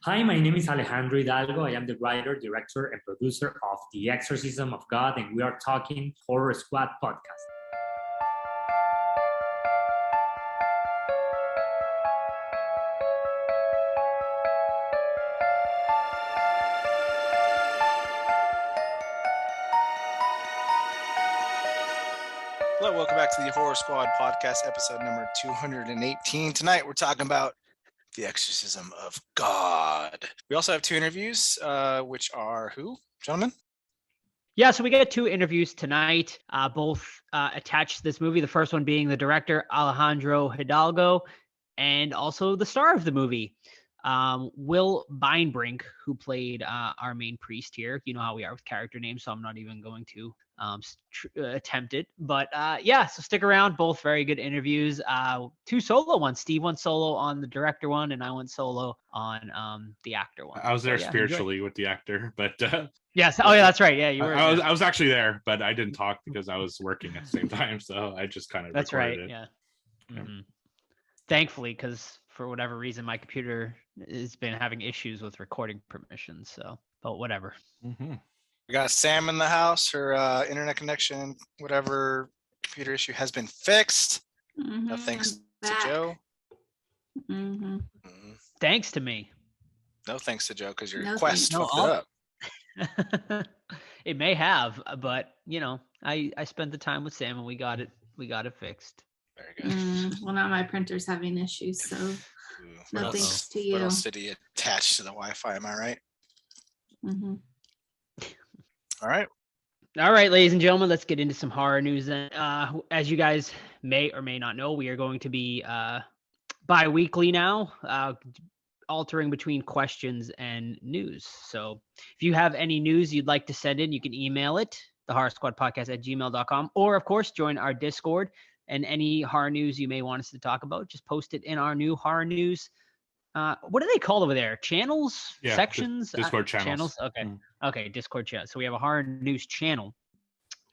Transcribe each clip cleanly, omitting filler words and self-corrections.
Hi, my name is Alejandro Hidalgo. I am the writer, director, and producer of The Exorcism of God, and we are talking Horror Squad podcast. Hello, welcome back to the Horror Squad podcast, episode number 218. Tonight, we're talking about The Exorcism of God. We also have two interviews, which are who, gentlemen? Yeah, so we get two interviews tonight, both attached to this movie. The first one being the director, Alejandro Hidalgo, and also the star of the movie, Will Beinbrink, who played our main priest here. You know how we are with character names, so I'm not even going to attempt it. But yeah, so stick around. Both very good interviews. Two solo ones. Steve went solo on the director one, and I went solo on the actor one. I was there spiritually with the actor, but yes. Oh yeah, that's right. Yeah, you were. I was actually there, but I didn't talk because I was working at the same time. So I just kind of that's right. It. Yeah. Mm-hmm. Thankfully, because for whatever reason, my computer has been having issues with recording permissions. So, but whatever. Mm-hmm. We got Sam in the house. Her internet connection, whatever computer issue has been fixed. Mm-hmm. No thanks to Joe. Mm-hmm. Mm-hmm. Thanks to me. No thanks to Joe, because your No Quest thanks. fucked it up. It may have, but you know, I spent the time with Sam and we got it fixed. Very good. Well, now my printer's having issues, so no thanks to you. What else did he attach to the Wi-Fi? Am I right? Mm-hmm. All right, ladies and gentlemen, let's get into some horror news. Then, as you guys may or may not know, we are going to be bi-weekly now, altering between questions and news. So if you have any news you'd like to send in, you can email it, thehorrorsquadpodcast@gmail.com, or of course, join our Discord. And any horror news you may want us to talk about, just post it in our new horror news. What do they call over there? Channels? Yeah, sections? Discord channels. Okay. Okay, Discord channel. So we have a horror news channel,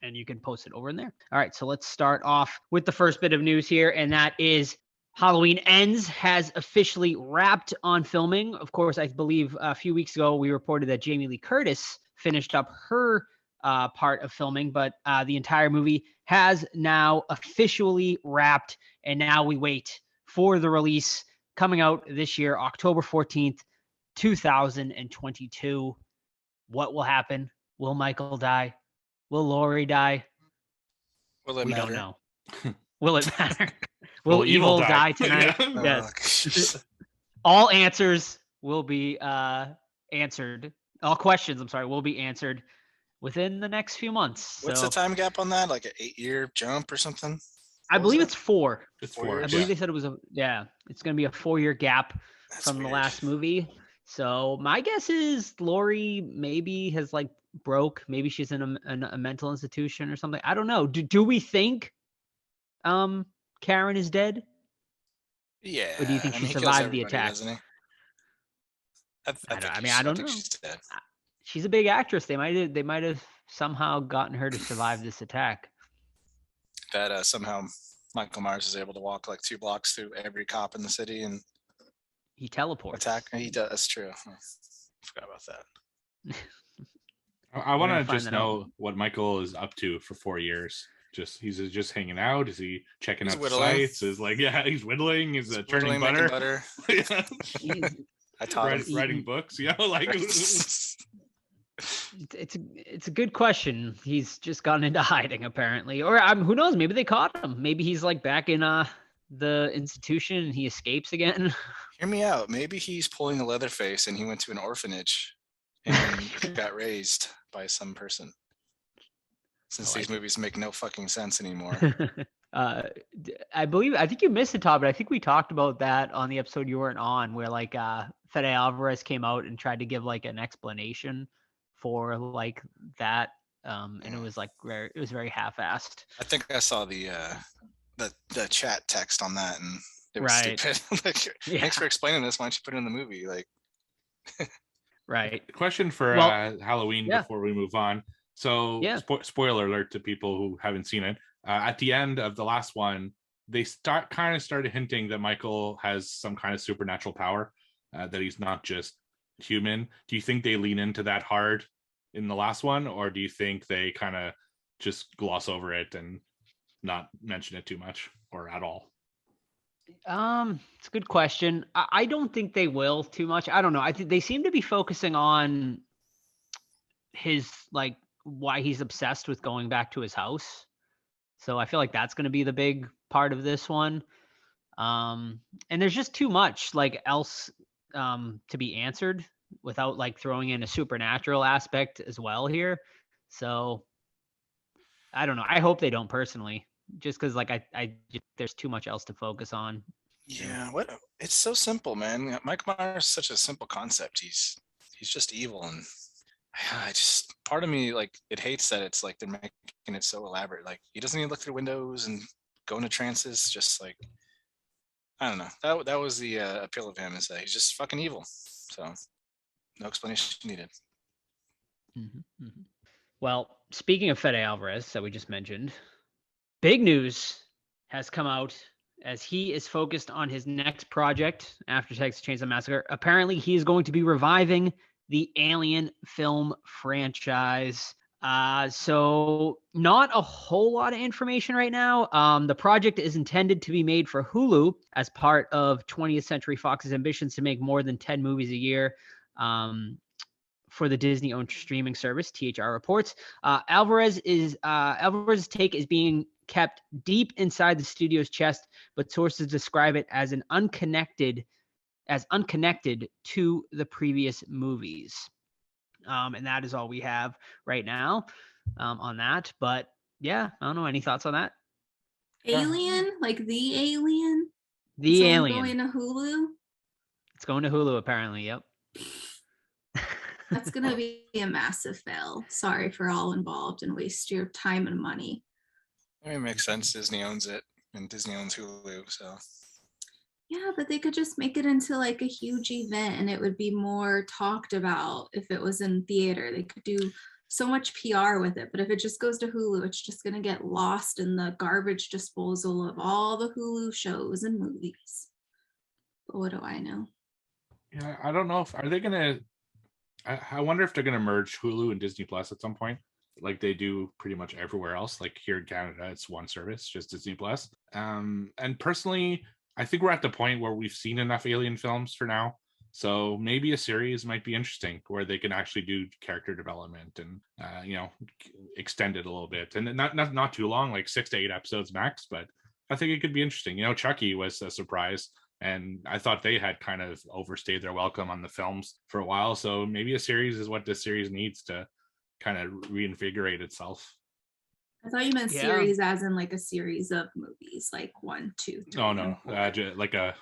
and you can post it over in there. All right, so let's start off with the first bit of news here, and that is Halloween Ends has officially wrapped on filming. Of course, I believe a few weeks ago we reported that Jamie Lee Curtis finished up her part of filming, but the entire movie has now officially wrapped, and now we wait for the release coming out this year, October 14th, 2022. What will happen? Will Michael die? Will Laurie die? We don't know. Will it matter? Will evil die tonight? Yes. All answers will be answered. All questions, will be answered within the next few months. What's the time gap on that? Like an 8-year jump or something? I believe it's 4. It's 4. I believe they said it was it's going to be a 4-year gap from the last movie. So my guess is Laurie maybe has broke. Maybe she's in a mental institution or something. I don't know. Do we think Karen is dead? Yeah. Or do you think she survived the attack? Doesn't he? I don't know. She's dead. She's a big actress. They might have somehow gotten her to survive this attack. That somehow Michael Myers is able to walk 2 blocks through every cop in the city and he teleports. Attack. He does. That's true. I forgot about that. I want to just know what Michael is up to for 4 years. He's just hanging out. Is he checking out sites? Is he's whittling. Is turning butter? I taught him writing books. It's a good question. He's just gone into hiding apparently, or who knows? Maybe they caught him. Maybe he's back in the institution and he escapes again. Hear me out. Maybe he's pulling a Leatherface and he went to an orphanage and got raised by some person. Since these movies make no fucking sense anymore. I think you missed it, Todd, but I think we talked about that on the episode you weren't on, where Fede Alvarez came out and tried to give an explanation for that, and it was very half-assed. I think I saw the chat text on that, and it was stupid. Thanks for explaining this. Why don't you put it in the movie? Right. Question for Halloween before we move on. So, spoiler alert to people who haven't seen it. At the end of the last one, they started hinting that Michael has some kind of supernatural power, that he's not just human. Do you think they lean into that hard in the last one, or do you think they kind of just gloss over it and not mention it too much or at all? It's a good question. I don't think they will too much. I don't know. I think they seem to be focusing on his, like, why he's obsessed with going back to his house. So I feel like that's going to be the big part of this one. And there's just too much like else to be answered without like throwing in a supernatural aspect as well here. So I don't know. I hope they don't personally, just because like I there's too much else to focus on. Yeah, what? It's so simple, man. Mike Myers is such a simple concept. He's just evil, and I just, part of me, like, it hates that it's like they're making it so elaborate. Like, he doesn't even look through windows and go into trances. Just like, I don't know. That was the appeal of him, is that he's just fucking evil. So no explanation needed. Mm-hmm, mm-hmm. Well, speaking of Fede Alvarez that we just mentioned, big news has come out as he is focused on his next project after Texas Chainsaw Massacre. Apparently, he is going to be reviving the Alien film franchise. So not a whole lot of information right now. The project is intended to be made for Hulu as part of 20th Century Fox's ambitions to make more than 10 movies a year. For the Disney-owned streaming service, THR reports. Alvarez's take is being kept deep inside the studio's chest, but sources describe it as unconnected to the previous movies. And that is all we have right now on that. But yeah, I don't know. Any thoughts on that? Alien? Like the Alien? The It's Alien. going to Hulu? It's going to Hulu, apparently. Yep. That's going to be a massive fail. Sorry for all involved and waste your time and money. I mean, it makes sense. Disney owns it, and Disney owns Hulu, so. Yeah, but they could just make it into like a huge event and it would be more talked about if it was in theater. They could do so much PR with it, but if it just goes to Hulu, it's just going to get lost in the garbage disposal of all the Hulu shows and movies. But what do I know? Yeah, I don't know if, are they going to, I wonder if they're going to merge Hulu and Disney Plus at some point, like they do pretty much everywhere else. Like here in Canada, it's one service, just Disney Plus. And personally, I think we're at the point where we've seen enough Alien films for now. So maybe a series might be interesting where they can actually do character development and, extend it a little bit. And not too long, like 6 to 8 episodes max, but I think it could be interesting. Chucky was a surprise. And I thought they had kind of overstayed their welcome on the films for a while. So maybe a series is what this series needs to kind of reinvigorate itself. I thought you meant series as in like a series of movies, like 1, 2, 3. Oh, no. Like a,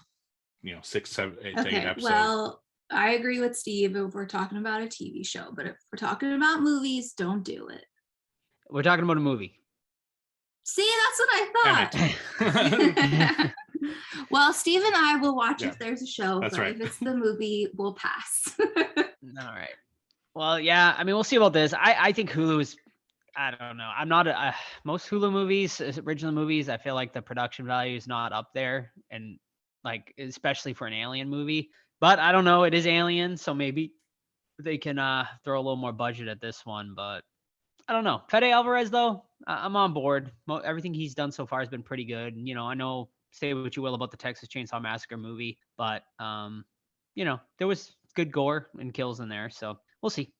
6, 7, 8, okay, 8 episodes. Well, I agree with Steve if we're talking about a TV show, but if we're talking about movies, don't do it. We're talking about a movie. See, that's what I thought. Well, Steve and I will watch if there's a show, that's but right. if it's the movie, we'll pass. All right. Well, yeah, I mean, we'll see about this. I think Hulu is, I don't know. I'm not most Hulu movies, original movies, I feel like the production value is not up there, and like especially for an Alien movie. But I don't know. It is Alien, so maybe they can throw a little more budget at this one. But I don't know. Fede Alvarez, though, I'm on board. Everything he's done so far has been pretty good. I know, say what you will about the Texas Chainsaw Massacre movie, but there was good gore and kills in there, so we'll see.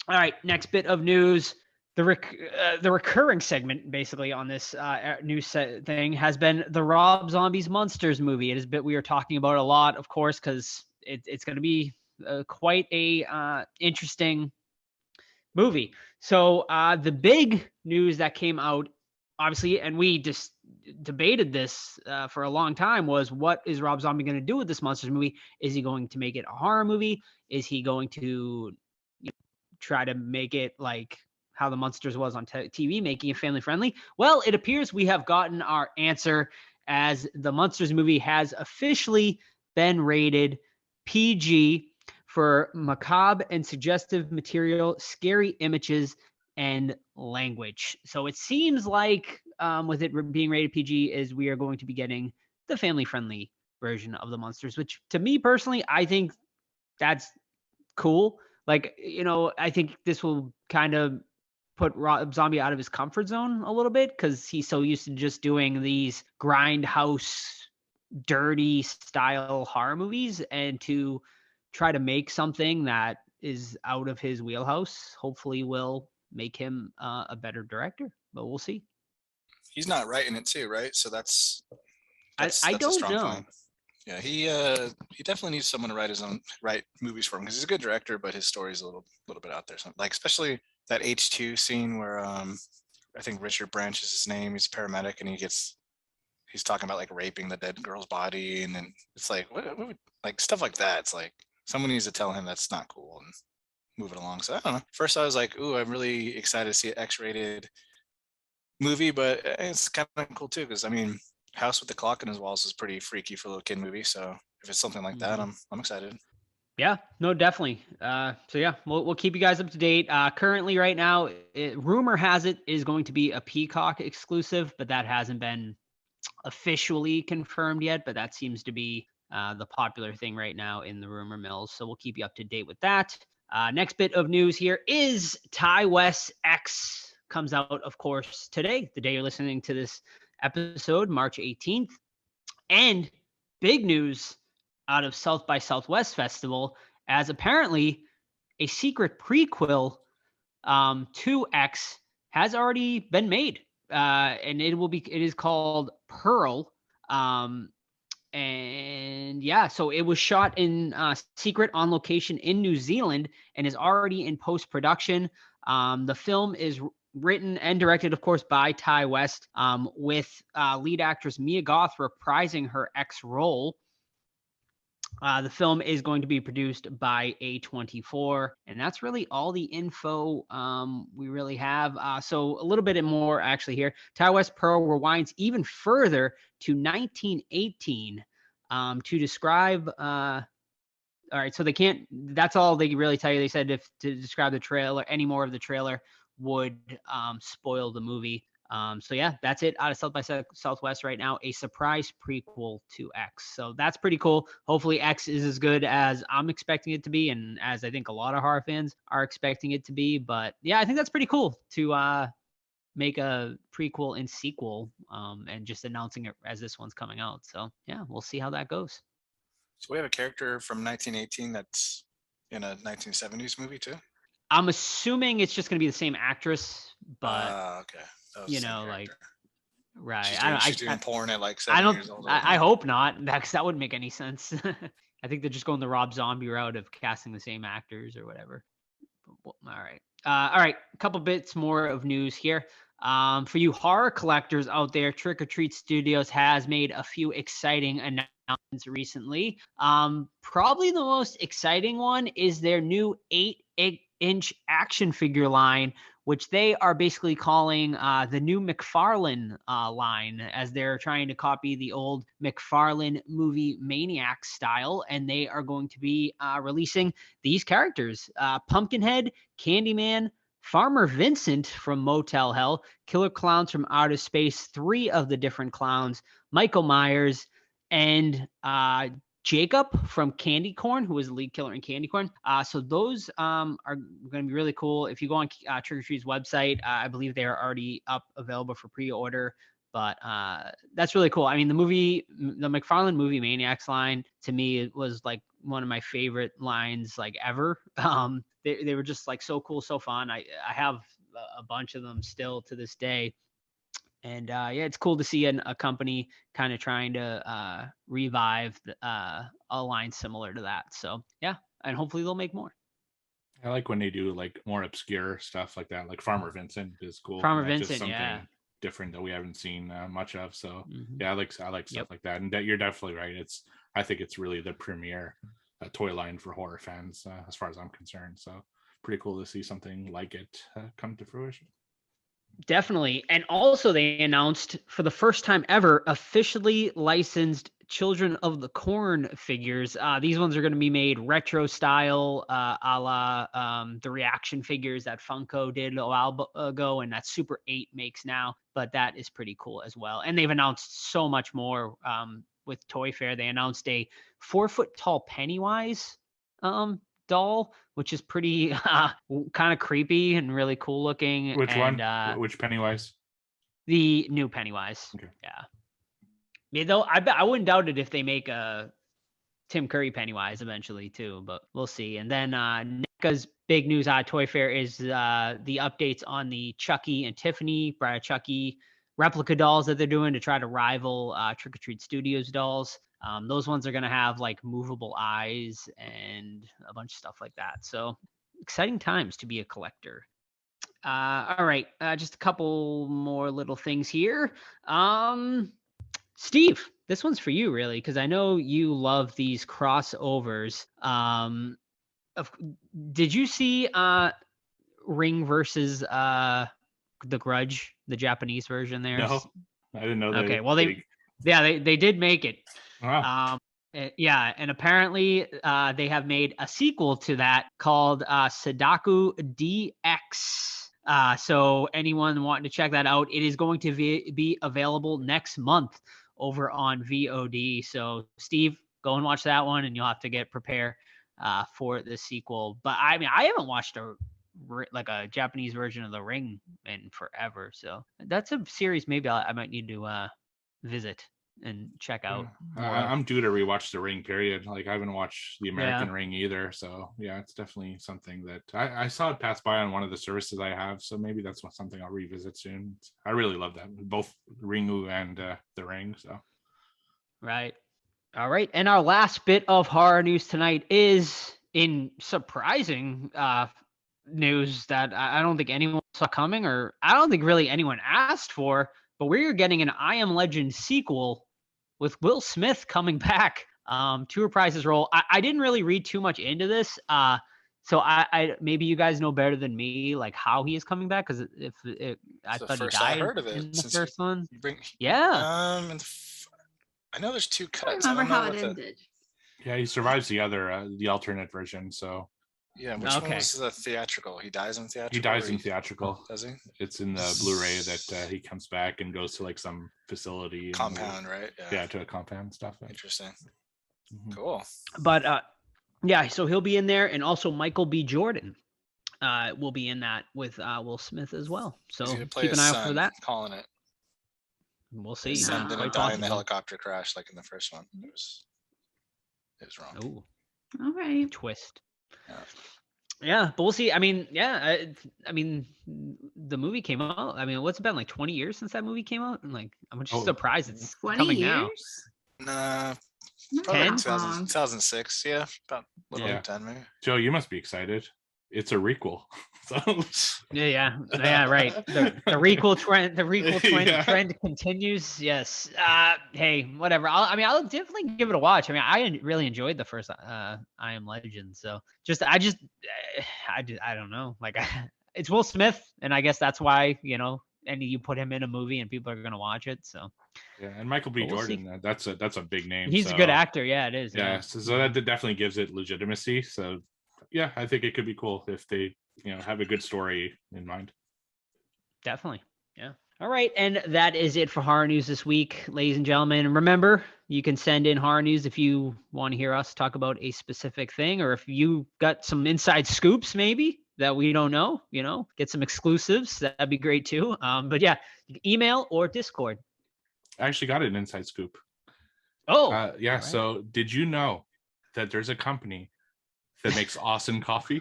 All right, next bit of news. The recurring segment, basically, on this news thing has been the Rob Zombie's Monsters movie. It is a bit we are talking about a lot, of course, because it's going to be quite a interesting movie. So the big news that came out, obviously, and we just debated this for a long time, was what is Rob Zombie going to do with this Monsters movie? Is he going to make it a horror movie? Is he going to try to make it like how the Monsters was on TV, making it family friendly? Well, it appears we have gotten our answer, as the Monsters movie has officially been rated PG for macabre and suggestive material, scary images, and language. So it seems like with it being rated PG, is we are going to be getting the family-friendly version of the Monsters, which to me personally, I think that's cool. Like, I think this will kind of put Rob Zombie out of his comfort zone a little bit because he's so used to just doing these grindhouse, dirty style horror movies, and to try to make something that is out of his wheelhouse hopefully will make him a better director, but we'll see. He's not writing it too, right? So that's I a don't strong know. point. Yeah, he definitely needs someone to write movies for him, because he's a good director, but his story's a little bit out there. So, like, especially that H2 scene where I think Richard Branch is his name. He's a paramedic, and he's talking about like raping the dead girl's body, and then it's like what like stuff like that. It's like someone needs to tell him that's not cool and move it along. So I don't know. First I was like, ooh, I'm really excited to see an X-rated movie, but it's kind of cool too, because I mean, House with the Clock in His Walls is pretty freaky for a little kid movie. So if it's something like that, I'm excited. Yeah, no, definitely. So yeah, we'll keep you guys up to date. Currently, right now, rumor has it is going to be a Peacock exclusive, but that hasn't been officially confirmed yet. But that seems to be the popular thing right now in the rumor mills. So we'll keep you up to date with that. Next bit of news here is Ty West X comes out, of course, today, the day you're listening to this episode, March 18th. And big news out of South by Southwest Festival, as apparently a secret prequel to X has already been made. And it is called Pearl. And yeah, so it was shot in secret on location in New Zealand and is already in post-production. The film is written and directed, of course, by Ty West, with lead actress Mia Goth reprising her X role. The film is going to be produced by A24, and that's really all the info we really have. So a little bit more actually here. Ty West Pearl rewinds even further to 1918 to describe. All right, so they can't. That's all they really tell you. They said if to describe the trailer, any more of the trailer would spoil the movie. So yeah, that's it out of South by Southwest right now. A surprise prequel to X. So that's pretty cool. Hopefully X is as good as I'm expecting it to be, and as I think a lot of horror fans are expecting it to be. But yeah, I think that's pretty cool to make a prequel and sequel, and just announcing it as this one's coming out. So yeah, we'll see how that goes. So we have a character from 1918 that's in a 1970s movie too? I'm assuming it's just going to be the same actress, but okay. like, right. She's doing porn at like 7 years old. I hope not, because that wouldn't make any sense. I think they're just going the Rob Zombie route of casting the same actors or whatever. All right. All right. A couple bits more of news here. For you horror collectors out there, Trick or Treat Studios has made a few exciting announcements recently. Probably the most exciting one is their new 8-inch action figure line, which they are basically calling the new McFarlane line, as they're trying to copy the old McFarlane movie Maniac style. And they are going to be releasing these characters: Pumpkinhead, Candyman, Farmer Vincent from Motel Hell, Killer Clowns from Outer Space, 3 of the different clowns, Michael Myers, and Jacob from Candy Corn, who is the lead killer in Candy Corn. So those are going to be really cool. If you go on Trick or Treat's website, I believe they are already up, available for pre-order. But that's really cool. I mean, the McFarlane movie Maniacs line, to me, it was like one of my favorite lines like ever. They were just like so cool, so fun. I have a bunch of them still to this day. And yeah, it's cool to see a company kind of trying to revive a line similar to that. So yeah, and hopefully they'll make more. I like when they do like more obscure stuff like that. Like Farmer Vincent is cool. Farmer That's Vincent, just something yeah, different that we haven't seen much of. So yeah, I like stuff like that. And that you're definitely right. I think it's really the premier toy line for horror fans, as far as I'm concerned. So pretty cool to see something like it come to fruition. Definitely. And also they announced for the first time ever officially licensed Children of the Corn figures. These ones are going to be made retro style, a la the reaction figures that Funko did a while ago and that Super 8 makes now. But that is pretty cool as well. And they've announced so much more with Toy Fair. They announced a 4-foot tall Pennywise doll, which is pretty kind of creepy and really cool looking. Which and, one? Which Pennywise? The new Pennywise. Okay. Yeah, though I wouldn't doubt it if they make a Tim Curry Pennywise eventually too, but we'll see. And then NECA's big news at Toy Fair is the updates on the Chucky and Tiffany Bride of Chucky replica dolls that they're doing to try to rival Trick or Treat Studios dolls. Those ones are going to have like movable eyes and a bunch of stuff like that. So exciting times to be a collector. All right, just a couple more little things here. Steve, this one's for you, really, because I know you love these crossovers. Did you see Ring versus The Grudge, the Japanese version there? No, I didn't know that. Okay, well they did make it. Wow. Yeah, and apparently they have made a sequel to that called Sadaku DX. So anyone wanting to check that out, it is going to be available next month over on VOD. So Steve, go and watch that one, and you'll have to get prepared for the sequel. But I mean, I haven't watched a Japanese version of The Ring in forever, so that's a series maybe I might need to visit and check out. I'm due to rewatch The Ring, period. Like I haven't watched the American Ring either, so yeah, it's definitely something that I saw it pass by on one of the services I have, so maybe that's something I'll revisit soon. I really love that, both Ringu and The Ring. So right. All right, and our last bit of horror news tonight is in surprising news that I don't think anyone saw coming, or I don't think really anyone asked for, but we're getting an I Am Legend sequel with Will Smith coming back to reprise his role. I didn't really read too much into this, so I maybe you guys know better than me, like how he is coming back, because I thought he died in the first one. Yeah. I know there's two cuts. I remember how it ended. Yeah, he survives the alternate version. So yeah, which one was the theatrical? He dies in theatrical. He dies in theatrical. Does he? It's in the Blu-ray that he comes back and goes to like some facility. Compound, right? Yeah, to a compound stuff. Interesting. Cool. But yeah, so he'll be in there, and also Michael B. Jordan will be in that with Will Smith as well. So keep an eye out for that. Calling it. We'll see. His son didn't die in the helicopter crash like in the first one. It was wrong. Ooh. All right. Twist. Yeah, but we'll see. I mean, I mean, the movie came out. I mean, what's it been, like 20 years since that movie came out? And like, I'm just surprised it's 20 coming years? now. Nah, 10? 2006. Yeah, about a little over 10 maybe. Joe, you must be excited. It's a requel. So Yeah, right. The requel trend continues. Yes. Hey, whatever. I'll definitely give it a watch. I mean, I really enjoyed the first I Am Legend. So I don't know. Like, it's Will Smith, and I guess that's why, and you put him in a movie and people are gonna watch it. So yeah, and Michael B. Jordan, that's a big name. He's a good actor. Yeah, it is. Yeah, so that definitely gives it legitimacy. So yeah, I think it could be cool if they, have a good story in mind. Definitely. Yeah. All right. And that is it for horror news this week, ladies and gentlemen. And remember, you can send in horror news if you want to hear us talk about a specific thing, or if you got some inside scoops, maybe that we don't know, get some exclusives. That'd be great too. But yeah, email or Discord. I actually got an inside scoop. Oh, yeah. Right. So did you know that there's a company that makes awesome coffee?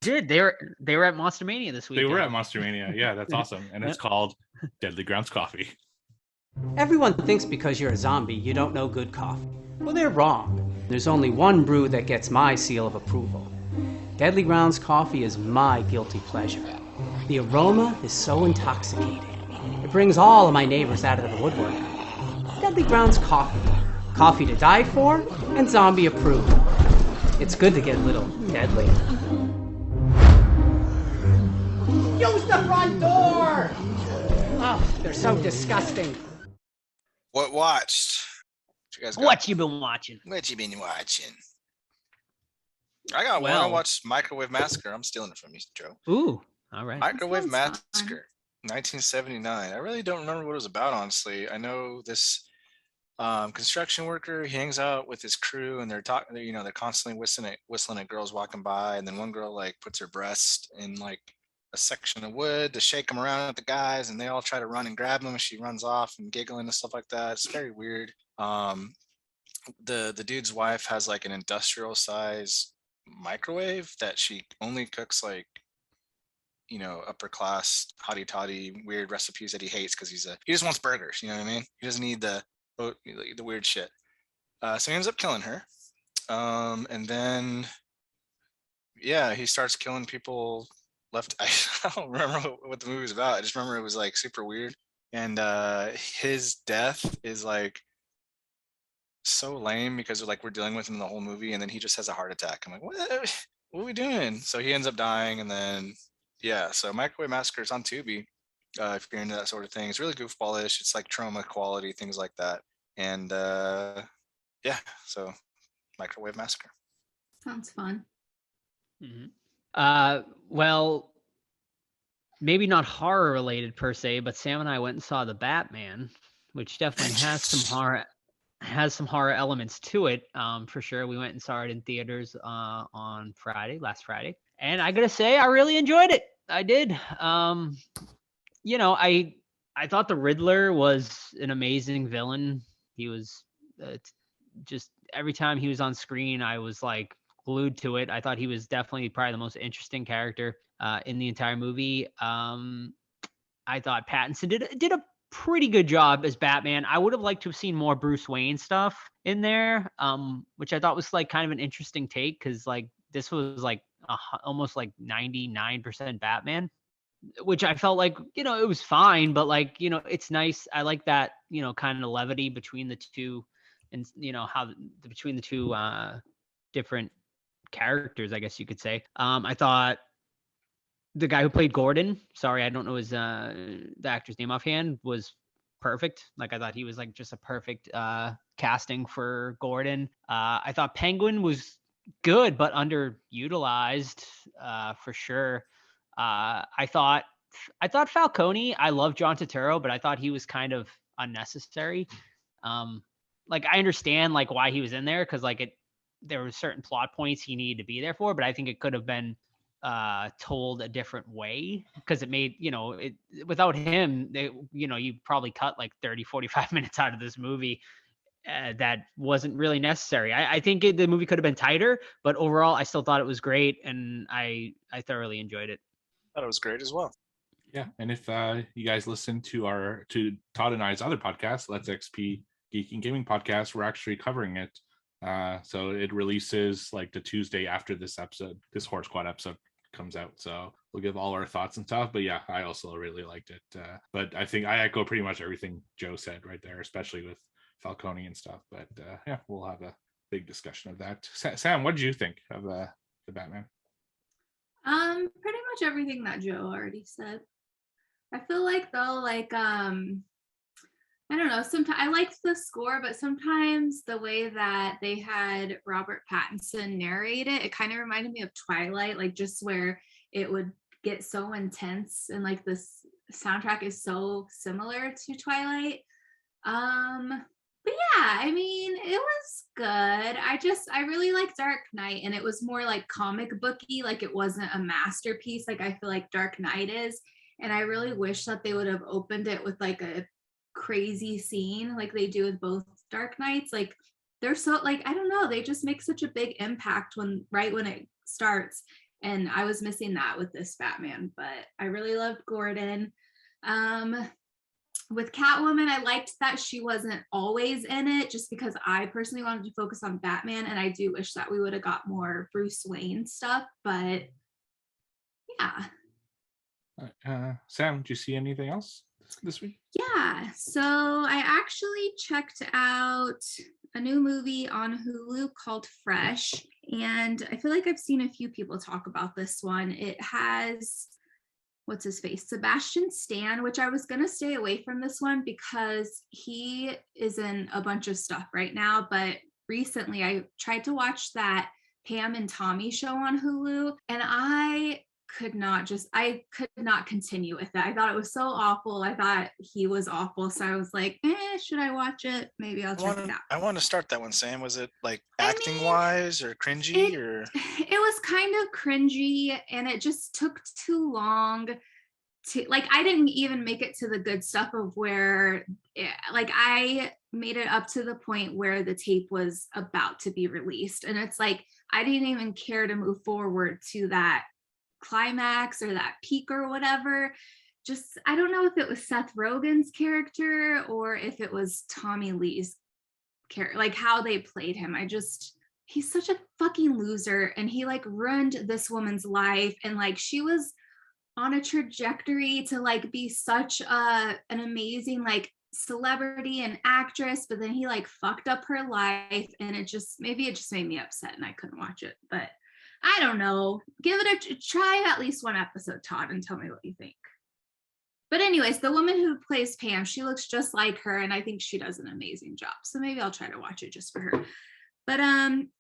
Dude, they were at Monster Mania this week. They were at Monster Mania. Yeah, that's awesome. And it's called Deadly Grounds Coffee. Everyone thinks because you're a zombie, you don't know good coffee. Well, they're wrong. There's only one brew that gets my seal of approval. Deadly Grounds Coffee is my guilty pleasure. The aroma is so intoxicating. It brings all of my neighbors out of the woodwork. Deadly Grounds Coffee. Coffee to die for and zombie approved. It's good to get a little deadly. Use the front door! Oh, they're so disgusting. What watched? What you been watching? What you been watching? I got one. I watched Microwave Massacre. I'm stealing it from you, Joe. Ooh, all right. Microwave Massacre, 1979. I really don't remember what it was about, honestly. I know this construction worker. He hangs out with his crew, and they're talking. They're constantly whistling at girls walking by, and then one girl like puts her breast in like a section of wood to shake them around at the guys, and they all try to run and grab them, and she runs off and giggling and stuff like that. It's very weird. The dude's wife has like an industrial size microwave that she only cooks like upper class hottie toddy weird recipes that he hates because he just wants burgers. You know what I mean? He doesn't need the weird shit. So he ends up killing her, and then he starts killing people left. I don't remember what the movie was about. I just remember it was like super weird, and his death is like so lame because we're dealing with him the whole movie, and then he just has a heart attack. I'm like, what are we doing? So he ends up dying, and then so Microwave Massacre is on Tubi. If you're into that sort of thing, it's really goofballish. It's like Trauma quality, things like that. And so Microwave Massacre. Sounds fun. Mm-hmm. Well, maybe not horror related per se, but Sam and I went and saw The Batman, which definitely has some horror elements to it. For sure. We went and saw it in theaters on last Friday. And I gotta say, I really enjoyed it. I did. I thought the Riddler was an amazing villain. He was just every time he was on screen, I was like glued to it. I thought he was definitely probably the most interesting character in the entire movie. I thought Pattinson did a pretty good job as Batman. I would have liked to have seen more Bruce Wayne stuff in there, which I thought was like kind of an interesting take because like this was like almost like 99% Batman, which I felt like, it was fine, but like, it's nice. I like that, kind of levity between the two and, how between the two different characters, I guess you could say. I thought the guy who played Gordon, sorry, I don't know the actor's name offhand, was perfect. Like I thought he was like just a perfect casting for Gordon. I thought Penguin was good, but underutilized for sure. I thought Falcone, I love John Turturro, but I thought he was kind of unnecessary. Like I understand like why he was in there because like there were certain plot points he needed to be there for, but I think it could have been told a different way because it made, without him, you probably cut like 30-45 minutes out of this movie that wasn't really necessary. I think the movie could have been tighter, but overall I still thought it was great and I thoroughly enjoyed it. Thought it was great as well. Yeah, and if you guys listen to Todd and I's other podcast, Let's XP Geek and Gaming Podcast, we're actually covering it. So it releases like the Tuesday after this Horror Squad episode comes out. So we'll give all our thoughts and stuff. But yeah, I also really liked it. But I think I echo pretty much everything Joe said right there, especially with Falcone and stuff. But we'll have a big discussion of that. Sam, what did you think of the Batman? Pretty much everything that Joe already said. I feel like though, like I don't know, sometimes I liked the score, but sometimes the way that they had Robert Pattinson narrate it kind of reminded me of Twilight, like just where it would get so intense and like this soundtrack is so similar to Twilight. But yeah, I mean, it was good. I really like Dark Knight, and it was more like comic booky, like it wasn't a masterpiece like I feel like Dark Knight is. And I really wish that they would have opened it with like a crazy scene like they do with both Dark Knights. Like they're so like, I don't know, they just make such a big impact when it starts. And I was missing that with this Batman, but I really loved Gordon. With Catwoman, I liked that she wasn't always in it just because I personally wanted to focus on Batman, and I do wish that we would have got more Bruce Wayne stuff, but yeah. Sam, did you see anything else this week? Yeah, so I actually checked out a new movie on Hulu called Fresh, and I feel like I've seen a few people talk about this one. It has what's his face, Sebastian Stan, which I was going to stay away from this one because he is in a bunch of stuff right now. But recently I tried to watch that Pam and Tommy show on Hulu, and I I could not continue with it. I thought it was so awful. I thought he was awful. So I was like, should I watch it? Maybe I'll check it out. I want to start that one, Sam. Was it like I acting mean, wise or cringy or? It was kind of cringy, and it just took too long to, like, I didn't even make it to the good stuff of where I made it up to the point where the tape was about to be released, and it's like I didn't even care to move forward to that climax or that peak or whatever. Just, I don't know if it was Seth Rogen's character or if it was Tommy Lee's character, like how they played him. He's such a fucking loser, and he like ruined this woman's life, and like she was on a trajectory to like be such an amazing like celebrity and actress, but then he like fucked up her life, and it just made me upset, and I couldn't watch it. But I don't know. Give it a try, at least one episode, Todd, and tell me what you think. But anyways, the woman who plays Pam, she looks just like her, and I think she does an amazing job. So maybe I'll try to watch it just for her. But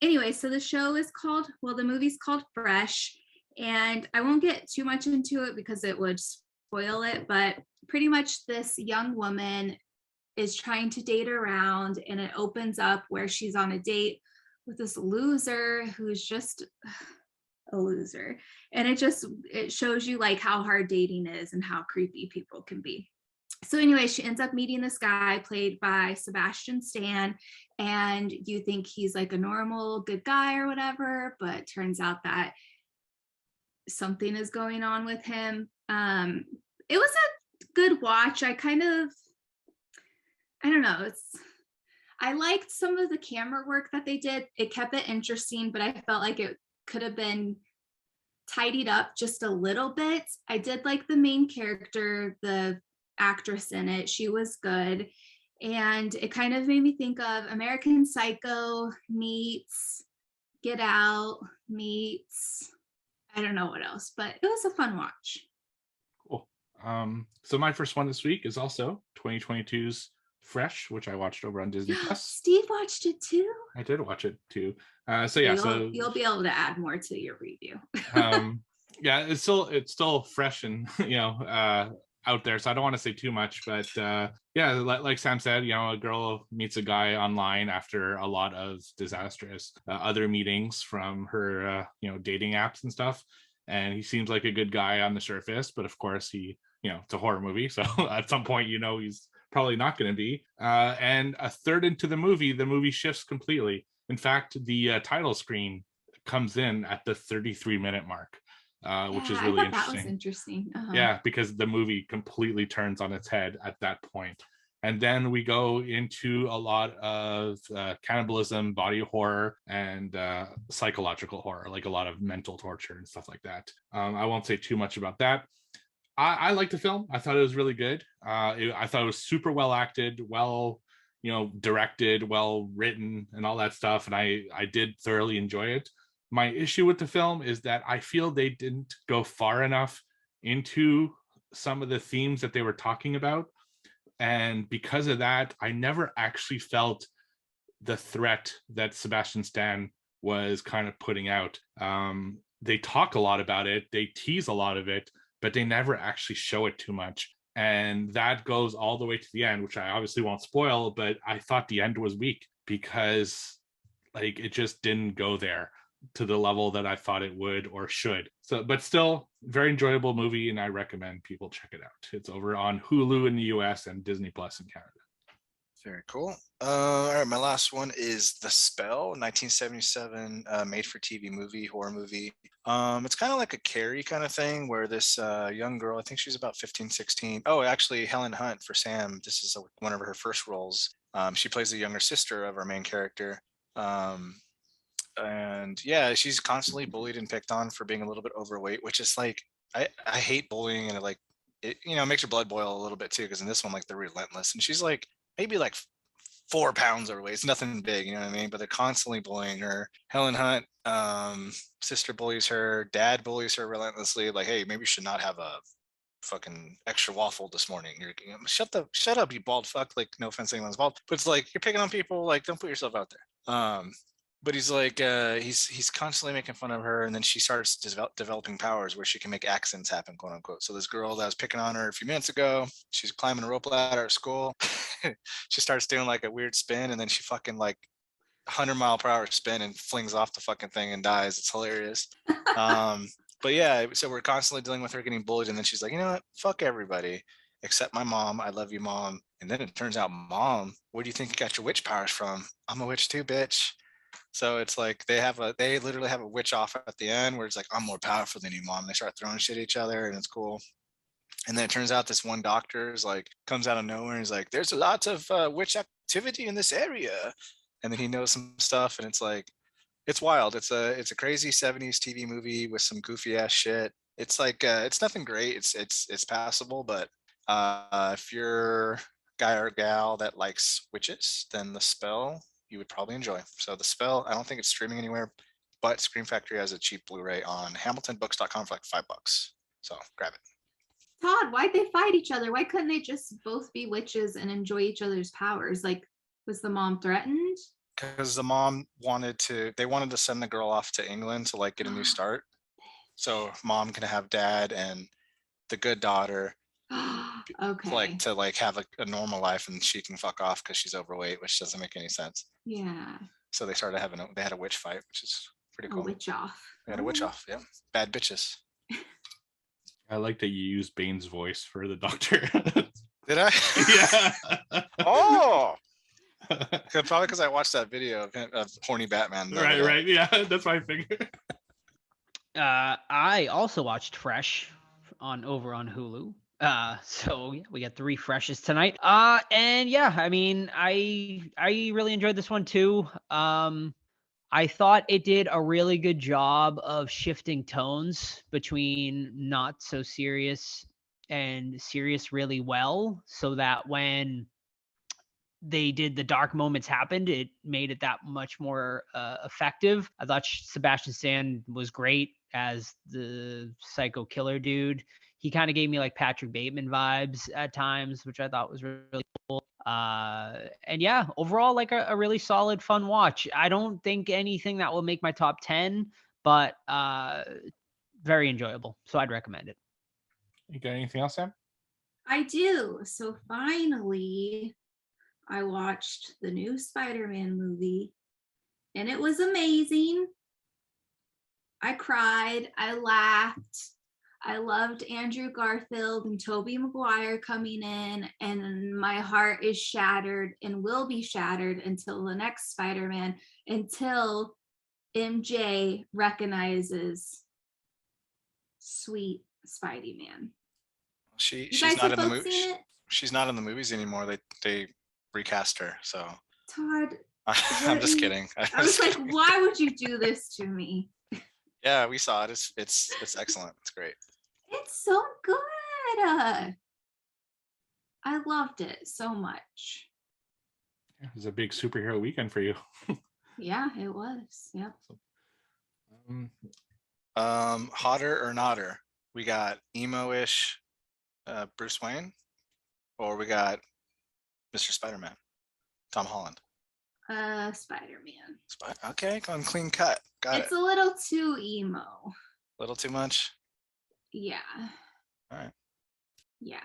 anyway, so the movie's called Fresh, and I won't get too much into it because it would spoil it, but pretty much this young woman is trying to date around, and it opens up where she's on a date with this loser who's just a loser, and it shows you like how hard dating is and how creepy people can be. So anyway, she ends up meeting this guy played by Sebastian Stan, and you think he's like a normal good guy or whatever, but turns out that something is going on with him. It was a good watch. I don't know, I liked some of the camera work that they did. It kept it interesting, but I felt like it could have been tidied up just a little bit. I did like the main character, the actress in it. She was good. And it kind of made me think of American Psycho meets Get Out meets, I don't know what else, but it was a fun watch. Cool. So my first one this week is also 2022's Fresh, which I watched over on Disney Plus. Steve watched it too? I did watch it too. You'll be able to add more to your review. Yeah, it's still fresh and out there, so I don't want to say too much, but yeah, like Sam said, a girl meets a guy online after a lot of disastrous other meetings from her dating apps and stuff, and he seems like a good guy on the surface, but of course he it's a horror movie, so at some point he's probably not going to be, and a third into the movie shifts completely. In fact, the title screen comes in at the 33-minute mark, which is really interesting. That was interesting. Uh-huh. Yeah, because the movie completely turns on its head at that point. And then we go into a lot of cannibalism, body horror, and psychological horror, like a lot of mental torture and stuff like that. I won't say too much about that. I liked the film. I thought it was really good. I thought it was super well acted, well directed, well written, and all that stuff. And I did thoroughly enjoy it. My issue with the film is that I feel they didn't go far enough into some of the themes that they were talking about. And because of that, I never actually felt the threat that Sebastian Stan was kind of putting out. They talk a lot about it, they tease a lot of it, but they never actually show it too much. And that goes all the way to the end, which I obviously won't spoil, but I thought the end was weak because it just didn't go there to the level that I thought it would or should. So, but still, very enjoyable movie, and I recommend people check it out. It's over on Hulu in the US and Disney Plus in Canada. Very cool. All right, my last one is The Spell, 1977 made-for-TV horror movie. It's kind of like a Carrie kind of thing where this young girl, I think she's about 15, 16. Oh, actually, Helen Hunt for Sam. This is one of her first roles. She plays the younger sister of our main character. And yeah, she's constantly bullied and picked on for being a little bit overweight, which is like, I hate bullying, and it makes your blood boil a little bit too, because in this one, they're relentless, and she's maybe 4 pounds overweight. It's nothing big, you know what I mean? But they're constantly bullying her. Helen Hunt, sister bullies her, dad bullies her relentlessly. Like, hey, maybe you should not have a fucking extra waffle this morning. Shut up, you bald fuck. No offense to anyone's bald, but it's you're picking on people. Don't put yourself out there. But he's like, he's constantly making fun of her, and then she starts developing powers where she can make accidents happen, quote unquote. So this girl that was picking on her a few minutes ago, she's climbing a rope ladder at school. She starts doing like a weird spin, and then she fucking like 100-mile-per-hour spin and flings off the fucking thing and dies. It's hilarious. But yeah, so we're constantly dealing with her getting bullied, and then she's like, you know what? Fuck everybody except my mom. I love you, mom. And then it turns out, mom, where do you think you got your witch powers from? I'm a witch too, bitch. So it's like they literally have a witch off at the end where it's like, I'm more powerful than you, mom. They start throwing shit at each other, and it's cool. And then it turns out this one doctor is like, comes out of nowhere and is like, there's a lot of witch activity in this area. And then he knows some stuff, and it's like, it's wild. It's a crazy 70s TV movie with some goofy ass shit. It's like it's nothing great. It's passable, but if you're a guy or gal that likes witches, then The Spell you would probably enjoy. So The Spell, I don't think it's streaming anywhere, but Scream Factory has a cheap Blu-ray on HamiltonBooks.com for like $5. So grab it. Todd, why'd they fight each other? Why couldn't they just both be witches and enjoy each other's powers? Like, was the mom threatened? Because the mom wanted to send the girl off to England to like get a new start. So mom can have dad and the good daughter Okay. to have a normal life, and she can fuck off because she's overweight, which doesn't make any sense. Yeah. So they had a witch fight, which is pretty cool. A witch off. They had a witch off, yeah. Bad bitches. I like that you use Bane's voice for the doctor. Did I? Yeah. Oh! Probably because I watched that video of horny Batman. Right. Yeah, that's my figure. I also watched Fresh over on Hulu. So yeah, we got 3 freshes tonight. And yeah, I mean, I really enjoyed this one too. I thought it did a really good job of shifting tones between not so serious and serious really well, so that when they did the dark moments happened, it made it that much more effective. I thought Sebastian Stan was great as the psycho killer dude. He kind of gave me like Patrick Bateman vibes at times, which I thought was really cool. And yeah, overall, like a really solid, fun watch. I don't think anything that will make my top 10, but very enjoyable. So I'd recommend it. You got anything else, Sam? I do. So finally, I watched the new Spider-Man movie, and it was amazing. I cried. I laughed. I loved Andrew Garfield and Tobey Maguire coming in, and my heart is shattered and will be shattered until the next Spider-Man, until MJ recognizes sweet Spidey-Man. She's not in the movie. She's not in the movies anymore. They recast her. So Todd, I'm just kidding. I was like, why would you do this to me? Yeah, we saw it. It's excellent. It's great. It's so good. I loved it so much. It was a big superhero weekend for you. Yeah, it was. Yep. Hotter or notter? We got emo-ish Bruce Wayne, or we got Mr. Spider-Man, Tom Holland. Spider-Man. Okay, going clean cut. Got it. It's a little too emo. A little too much? Yeah. All right. Yeah.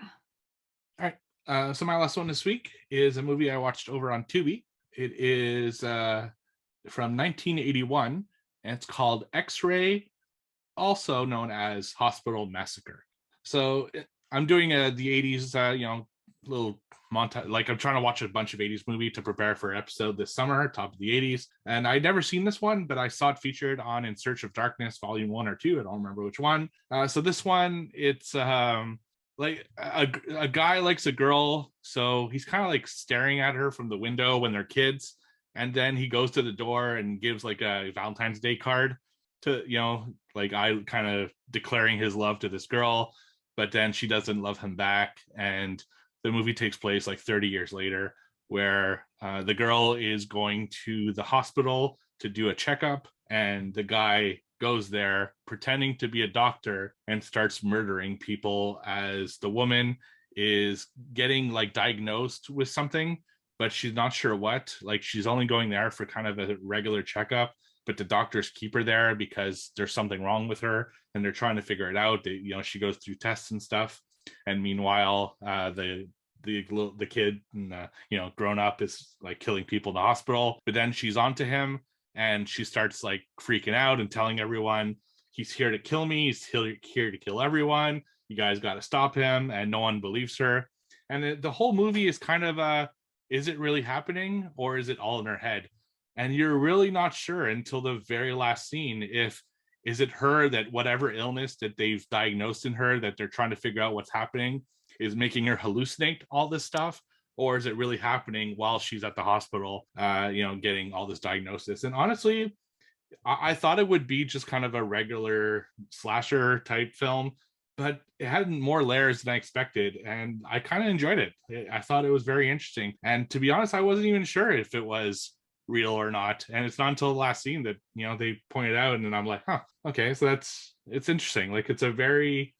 All right. So my last one this week is a movie I watched over on Tubi. It is from 1981, and it's called X-Ray, also known as Hospital Massacre. So I'm doing the 80s, little montage. Like, I'm trying to watch a bunch of 80s movie to prepare for an episode this summer, top of the 80s. And I'd never seen this one, but I saw it featured on In Search of Darkness, Volume 1 or 2. I don't remember which one. So this one, it's like a guy likes a girl, so he's kind of like staring at her from the window when they're kids, and then he goes to the door and gives like a Valentine's Day card to, like, I kind of declaring his love to this girl, but then she doesn't love him back. And the movie takes place like 30 years later, where the girl is going to the hospital to do a checkup, and the guy goes there pretending to be a doctor and starts murdering people as the woman is getting like diagnosed with something, but she's not sure what. Like, she's only going there for kind of a regular checkup, but the doctors keep her there because there's something wrong with her and they're trying to figure it out. She goes through tests and stuff. And meanwhile, the kid, grown up, is like killing people in the hospital. But then she's onto him and she starts like freaking out and telling everyone, he's here to kill me. He's here to kill everyone. You guys got to stop him. And no one believes her. And the whole movie is kind of is it really happening or is it all in her head? And you're really not sure until the very last scene is it her, that whatever illness that they've diagnosed in her that they're trying to figure out what's happening is making her hallucinate all this stuff, or is it really happening while she's at the hospital, getting all this diagnosis? And honestly, I thought it would be just kind of a regular slasher type film, but it had more layers than I expected, and I kind of enjoyed it. I thought it was very interesting. And to be honest, I wasn't even sure if it was real or not. And it's not until the last scene that, they pointed out, and then I'm like, huh, okay, so it's interesting. Like, it's a very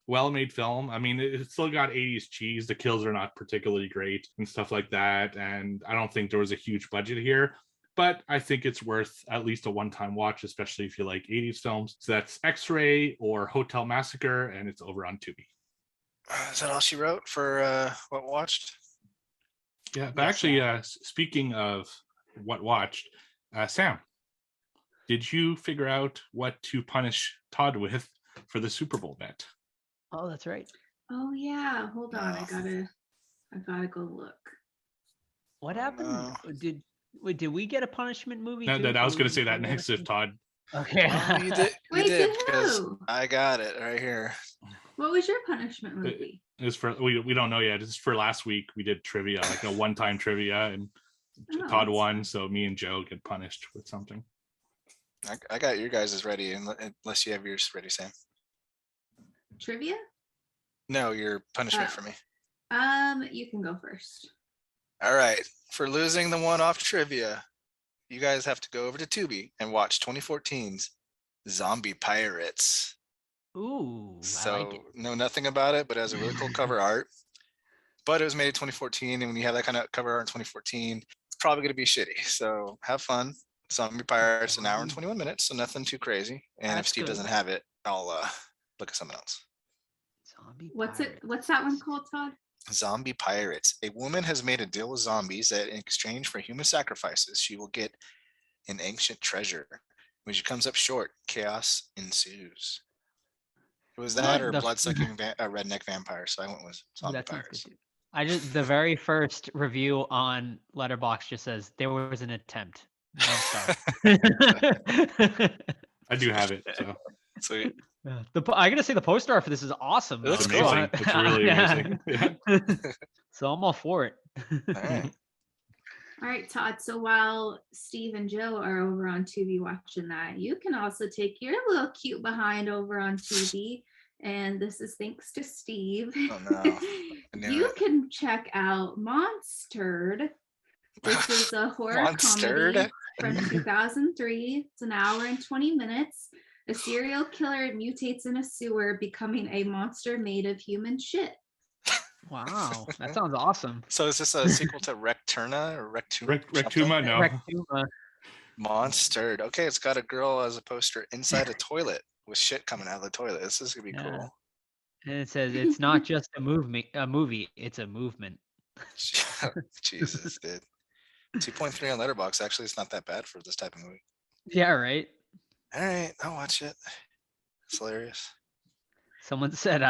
well-made film. I mean, it still got 80s cheese. The kills are not particularly great and stuff like that. And I don't think there was a huge budget here, but I think it's worth at least a one-time watch, especially if you like 80s films. So that's X-Ray or Hotel Massacre, and it's over on Tubi. Is that all she wrote for what watched? Yeah, but actually, speaking of what watched, Sam, did you figure out what to punish Todd with for the Super Bowl bet? Oh, that's right. Oh yeah, hold on. I gotta go look. What happened? Did we get a punishment movie? No, I was going to say that next if Todd. Okay. You did. Wait, did, did because who? I got it right here. What was your punishment movie? It was for we don't know yet. It's for last week. We did trivia, like a one-time trivia, and Todd won, so me and Joe get punished with something. I got your guys' ready, unless you have yours ready, Sam. Trivia? No, your punishment for me. You can go first. All right. For losing the one-off trivia, you guys have to go over to Tubi and watch 2014's Zombie Pirates. Ooh, So I like it. know nothing about it, but it has a really cool cover art. But it was made in 2014, and when you have that kind of cover art in 2014, it's probably going to be shitty. So have fun. Zombie Pirates, an hour and 21 minutes, so nothing too crazy. And That's if Steve good. doesn't have it, I'll look at something else. Zombie What's Pirates. What's that one called, Todd? Zombie Pirates. A woman has made a deal with zombies that in exchange for human sacrifices, she will get an ancient treasure. When she comes up short, chaos ensues. It was that or blood-sucking redneck vampire, so I went with Zombie Pirates. The very first review on Letterboxd just says there was an attempt. No star. I do have it. So Sweet. I gotta say the poster art for this is awesome. It looks it's amazing. It's really amazing. Yeah. So I'm all for it. All right. All right, Todd. So while Steve and Joe are over on Tubi watching that, you can also take your little cute behind over on Tubi. And this is thanks to Steve. Oh no. You can check out Monstered. This is a horror comedy from 2003. It's an hour and 20 minutes. A serial killer mutates in a sewer, becoming a monster made of human shit. Wow, that sounds awesome. So is this a sequel to Recturna or Rectuma? Rectuma, no. Rectuma. Monstered. Okay, it's got a girl as a poster inside a toilet with shit coming out of the toilet. This is gonna be cool. And it says it's not just a movie, it's a movement. Jesus, dude. 2.3 on Letterboxd. Actually, it's not that bad for this type of movie. Yeah, right. All right, I'll watch it. It's hilarious. Someone said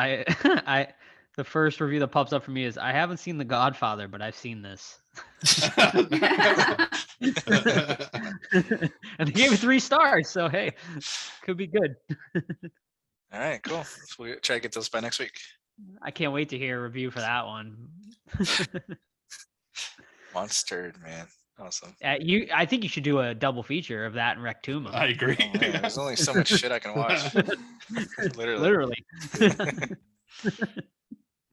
the first review that pops up for me is I haven't seen The Godfather, but I've seen this. And they gave it 3 stars, so hey, could be good. All right, cool. So we'll try to get those by next week. I can't wait to hear a review for that one. Monstered, man. Awesome. I think you should do a double feature of that and Rectuma. I agree. Oh, man, there's only so much shit I can watch. Literally.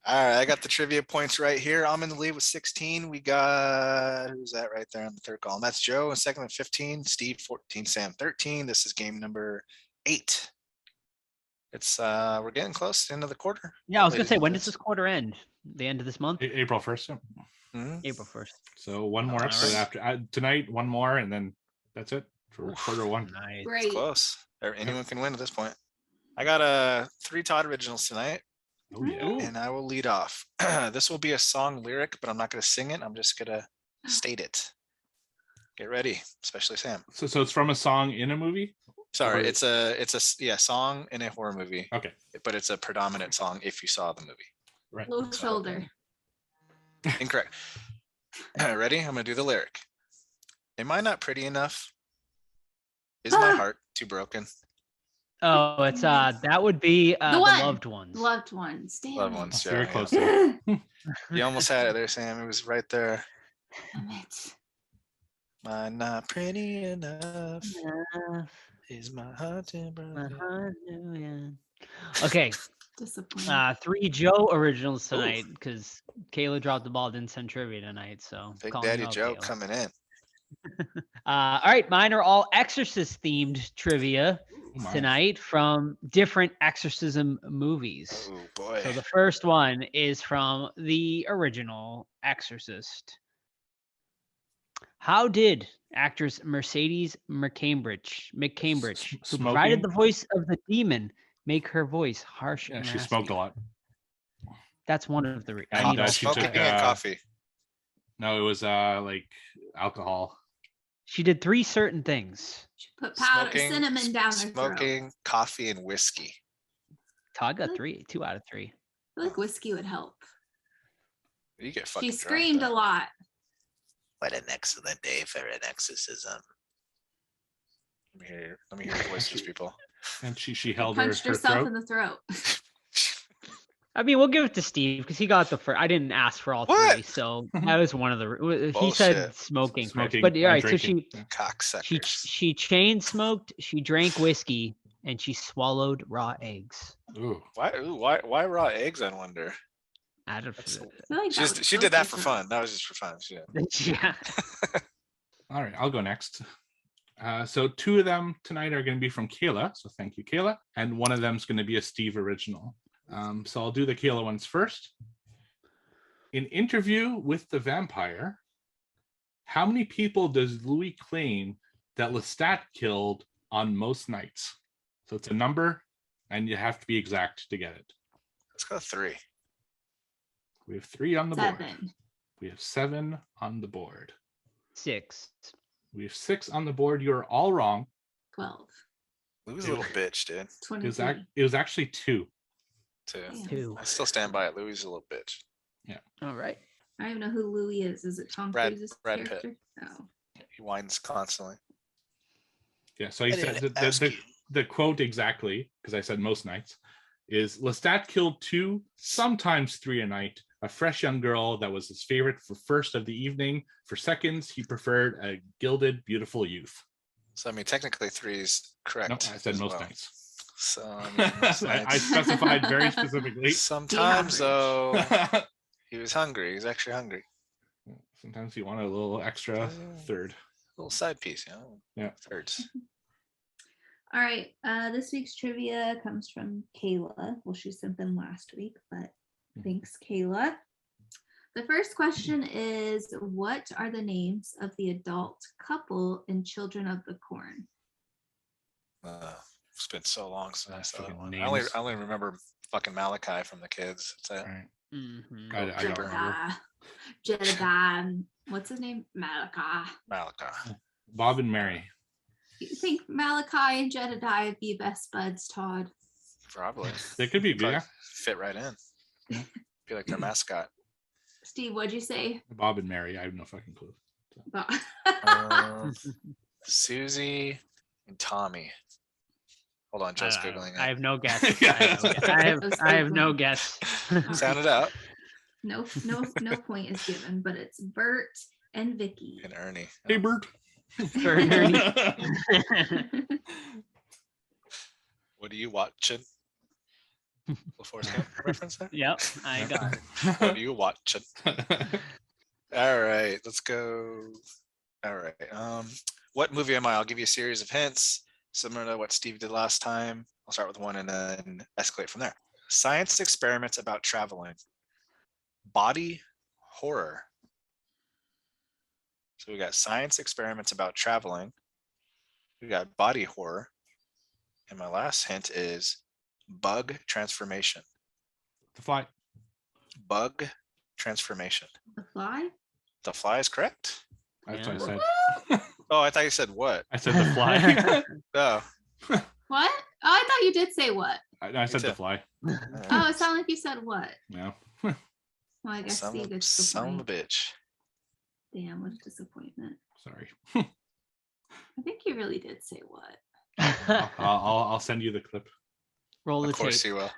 All right, I got the trivia points right here. I'm in the lead with 16. We got, who's that right there on the third column? That's Joe in second with 15, Steve 14, Sam 13. This is game number 8. It's we're getting close to the end of the quarter. Yeah, I was gonna say, when does this quarter end? The end of this month? April 1st. April 1st. So one more All episode right. after tonight, one more, and then that's it for quarter one. Nice. Great. It's close. Anyone can win at this point. I got 3 Todd originals tonight, Oh yeah. Ooh. and I will lead off. This will be a song lyric, but I'm not going to sing it. I'm just going to state it. Get ready, especially Sam. So it's from a song in a movie? Sorry, Or- it's a song in a horror movie, Okay. but it's a predominant song if you saw the movie. Right. Low shoulder. Incorrect. Ready? I'm going to do the lyric. Am I not pretty enough? Is my heart too broken? Oh, it's that would be the one. loved ones. Loved ones. Damn Loved it. ones. Very Yeah, close. yeah. Damn You almost had it there, Sam. It was right there. it. Am I not pretty enough? Is my heart too broken? Okay, Disappointing. 3 Joe originals tonight because Kayla dropped the ball, didn't send trivia tonight. So Big calling you Daddy out, Joe Kayla. coming in. All right, mine are all Exorcist themed trivia Oh my. tonight from different exorcism movies. Oh boy. So the first one is from the original Exorcist. How did actress Mercedes McCambridge, who provided Smoking? the voice of the demon, make her voice harsh Yeah, and she raspy? smoked a lot. That's one of the. And, I need she Smoking took, and coffee. No, it was like alcohol. She did 3 certain things. She put powder, Smoking, cinnamon down her throat. Smoking, coffee, and whiskey. Todd got 2 out of 3. I feel like whiskey would help. You get fucking She drunk, screamed a though. lot. What an excellent day for an exorcism. Let me hear your voices, people. And she held her Punched herself throat. in the throat. I mean, we'll give it to Steve because he got the first. I didn't ask for all What? 3, so that was one of the. He said Bullshit. smoking, first. Smoking But all and right. So drinking. she Cocksuckers. she chain smoked, she drank whiskey, and she swallowed raw eggs. Ooh. Why raw eggs, I wonder? I don't. I feel like that would She kill did that for people. fun. That was just for fun. Yeah. Yeah. All right, I'll go next. So 2 of them tonight are going to be from Kayla. So thank you, Kayla. And one of them is going to be a Steve original. So I'll do the Kayla ones first. In Interview with the Vampire, how many people does Louis claim that Lestat killed on most nights? So it's a number, and you have to be exact to get it. Let's go 3. We have 3 on the board. 7. We have 7 on the board. 6. We have 6 on the board. You're all wrong. 12. Louis a little bitch, dude. 23. It was actually 2. 2. Damn. 2. I still stand by it. Louis is a little bitch. All right. I don't even know who Louis is. Is it Tom Brad- Cruise's Brad Pitt. character? Oh. He whines constantly. Yeah, so he said the quote exactly, because I said most nights, is Lestat killed 2, sometimes 3 a night. A fresh young girl that was his favorite for first of the evening. For seconds, he preferred a gilded, beautiful youth. So I mean, technically 3 is correct. No, I said as most well. nights. So I mean, most I nights. specified very specifically. Sometimes though, Sometimes he was hungry. He was actually hungry. you want a little extra third. Little side piece, you know. Yeah. Thirds. All right. This week's trivia comes from Kayla. Well, she sent them last week, but thanks, Kayla. The first question is, what are the names of the adult couple in Children of the Corn? It's been so long since I saw that Fucking one. names. I only remember fucking Malachi from the kids. That's it. All right. Mhm. I don't remember. Jedediah. What's his name? Malachi. Malachi. Bob and Mary. You think Malachi and Jedediah would be best buds, Todd? Probably. They could be, Probably yeah. fit right in. Yeah. Be like their mascot. Steve, what'd you say? Bob and Mary. I have no fucking clue. Susie and Tommy. Hold on, Joe's googling I it. have no guess. Yeah. I have no guess. Sound it out. No point is given, but it's Bert and Vicky. And Ernie. Hey, Bert. What are you watching? Forrest Gump reference there? Yep, I got it. What are you watching? All right, let's go. All right. What movie am I? I'll give you a series of hints, similar to what Steve did last time. I'll start with one and then escalate from there. Science experiments about traveling. Body horror. So we got science experiments about traveling. We got body horror. And my last hint is bug transformation. The Fly. Bug transformation. The Fly? The Fly is correct? That's Yeah. what I said. Oh, I thought you said what? I said The Fly. Oh. What? Oh, I thought you did say what. I said too. The Fly. Oh, it sounded like you said what. No. Well, I guess Son Steve of gets the son of a point. bitch. Damn, what a disappointment. Sorry. I think you really did say what. I'll send you the clip. Roll the Of course tape. you will.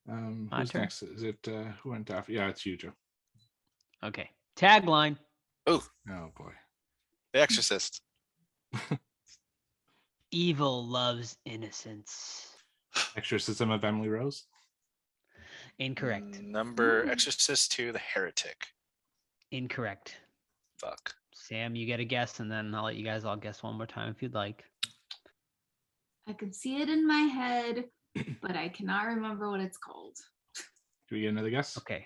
My Who's turn. next? Is it who went after? Yeah, it's you, Joe. Okay. Tagline. Oh boy. The Exorcist. Evil loves innocence. Exorcism of Emily Rose. Incorrect. Number Exorcist 2, The Heretic. Incorrect. Fuck. Sam, you get a guess, and then I'll let you guys all guess one more time if you'd like. I can see it in my head, but I cannot remember what it's called. Do we get another guess? Okay.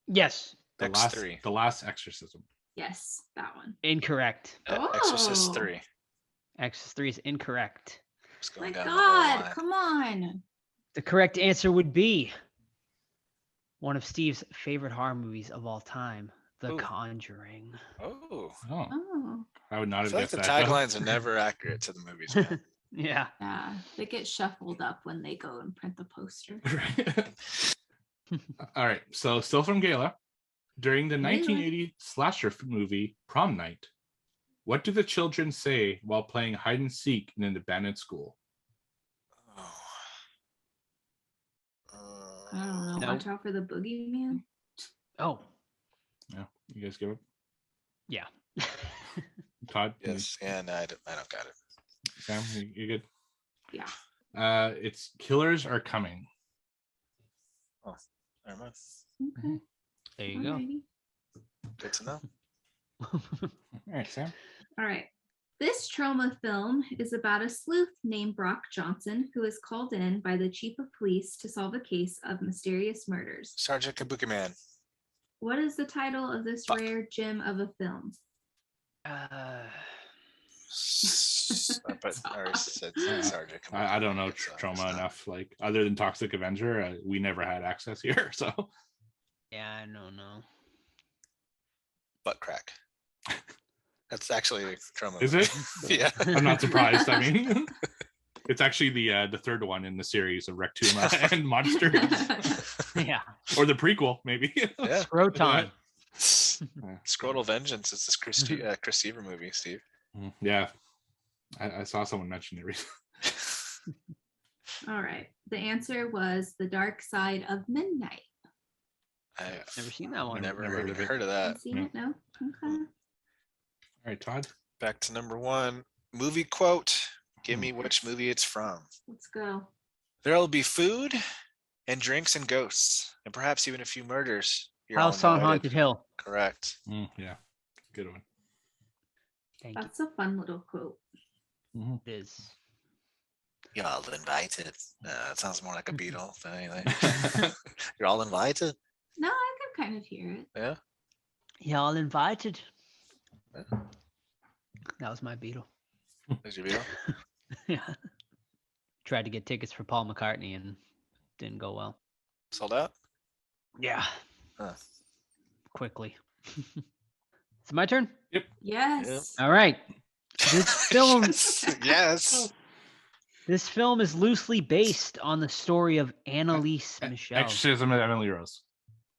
Yes. X3. The last exorcism. Yes, that one. Incorrect. Exorcist Oh. 3. Exorcist 3 is incorrect. Just My going down the whole God, line. come on. The correct answer would be one of Steve's favorite horror movies of all time, The Ooh. Conjuring. Oh. Oh, Oh, I would not I have feel like guessed the that. though. taglines are never accurate to the movies, man. Yeah. yeah. They get shuffled up when they go and print the poster. Right. All right. So still from Gala. During the Gala. 1980 slasher movie Prom Night, what do the children say while playing hide and seek in an abandoned school? I don't know. Nope. Watch out for the boogeyman. Oh, Yeah, you guys give it. yeah. Todd, Yes. Yeah, no, I don't got it. Sam, you good? Yeah. It's Killers Are Coming. Never mind. Okay. There you go. Alrighty. Good to know. All right, Sam. All right. This trauma film is about a sleuth named Brock Johnson who is called in by the chief of police to solve a case of mysterious murders. Sergeant Kabuki Man. What is the title of this Fuck. rare gem of a film? But I already said Sergeant Kabuki I don't know Man, so trauma it's not. enough. Like other than Toxic Avenger, we never had access here. So Yeah, I don't know. Butt crack. That's actually a trauma. is it? Yeah. I'm not surprised. I mean, it's actually the third one in the series of Rectuma and Monsters, Yeah. or the prequel, maybe. Yeah. Scroton. Scrotal Vengeance is this Chris Seaver movie, Steve. Yeah, I saw someone mention it recently. All right. The answer was The Dark Side of Midnight. I've Never seen that one. Never never heard even of it. heard of that. Haven't seen it? No? Okay. All right, Todd. Back to number one. Movie quote. Give me which movie it's from. Let's go. There'll be food and drinks and ghosts, and perhaps even a few murders. You're all House on invited. Haunted Hill. Correct. Yeah, good one. Thank you. That's a fun little quote. It is. You're all invited. It sounds more like a Beatle than anything. You're all invited. No, I could kind of hear it. Yeah. Y'all invited. Yeah. That was my Beatle. There's your Beatle. Yeah. Tried to get tickets for Paul McCartney and didn't go well. Sold out. Yeah. Huh. Quickly. It's my turn. Yes. All right. This film Yes. This film is loosely based on the story of Annalise Michel. Exorcism of Emily Rose.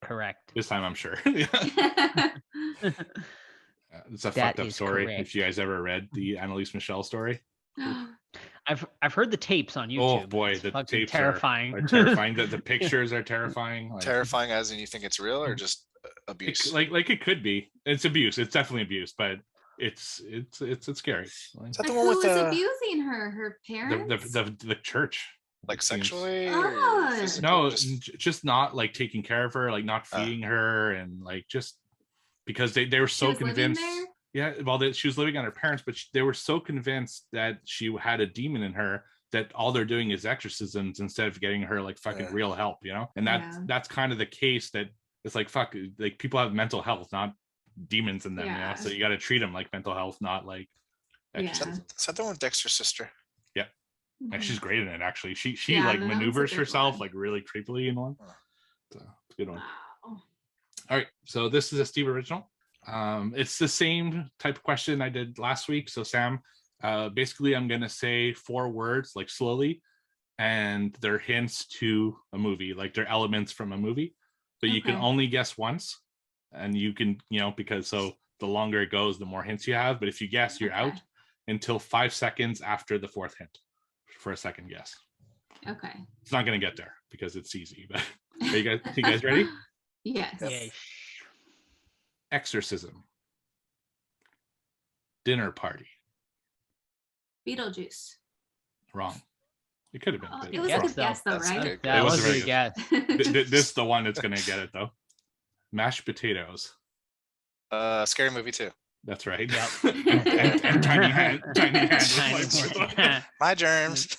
Correct. This time, I'm sure. Yeah. It's a That fucked up is story. correct. If you guys ever read the Annalise Michel story, I've heard the tapes on YouTube. oh boy, It's the fucking tapes terrifying. are terrifying. The pictures are terrifying. Like, Terrifying as in you think it's real or just abuse? like it could be. It's abuse. It's definitely abuse, but it's scary. Like, Is that But the one who with was the abusing her? Her parents? the church. like It seems- sexually? God. Or physically? No, Just- just not like taking care of her, like not Ah. feeding her, and like just because they were She so was living convinced. there? Yeah, well, she was living on her parents, but they were so convinced that she had a demon in her that all they're doing is exorcisms instead of getting her like fucking Yeah. real help, you know. And Yeah. that's kind of the case that It's like, fuck, like people have mental health, not demons in them. Yeah. So you got to treat them like mental health, not like exorcism. Is that the one with Dexter's sister? And she's great in it, actually. She Yeah, like that was a maneuvers good herself one. like really creepily in one. So it's a good one. Wow. All right, so this is a Steve original. It's the same type of question I did last week. So Sam, basically I'm gonna say 4 words like slowly, and they're hints to a movie, like they're elements from a movie, but you can Okay. only guess once, and you can, because so the longer it goes, the more hints you have. But if you guess, you're out until 5 seconds after the 4th hint for a second guess. Okay. It's not gonna get there because it's easy. But are you guys ready? Yes. Yeah. Exorcism. Dinner party. Beetlejuice. Wrong. It could have been. Oh, but it was it's a wrong. good guess though, That's right? good. That It was was very a good good. guess. This is the one that's gonna get it though. Mashed potatoes. Scary movie too. That's right. Yep. and tiny hand. Tiny hand. was my Tiny fourth one. hand. My germs.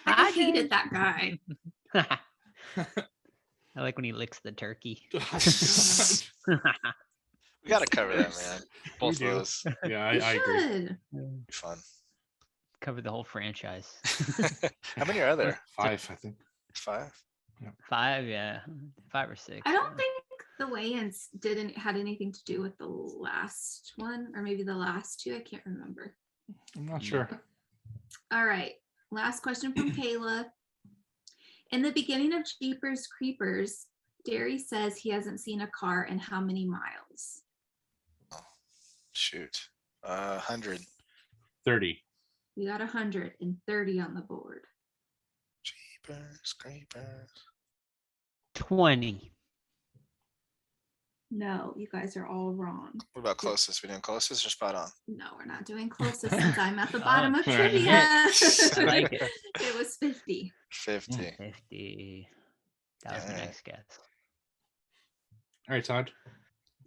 I hated that guy. I like when he licks the turkey. We gotta cover that, man. Both of do. those. Yeah, You I agree. should. Be fun. Cover the whole franchise. How many are there? 5, I think. 5? 5, yeah. 5 or 6. I don't think the weigh-ins had anything to do with the last one, or maybe the last 2. I can't remember. I'm not sure. All right. Last question from Kayla. In the beginning of Jeepers Creepers, Derry says he hasn't seen a car in how many miles? Shoot. 100. 30. We got 130 on the board. Jeepers Creepers. 20. No, you guys are all wrong. What about closest? We doing closest or spot on? No, we're not doing closest since I'm at the bottom of Oh. trivia. I like it. It was 50. 50. 50. That was my Yeah. next guess. All right, Todd.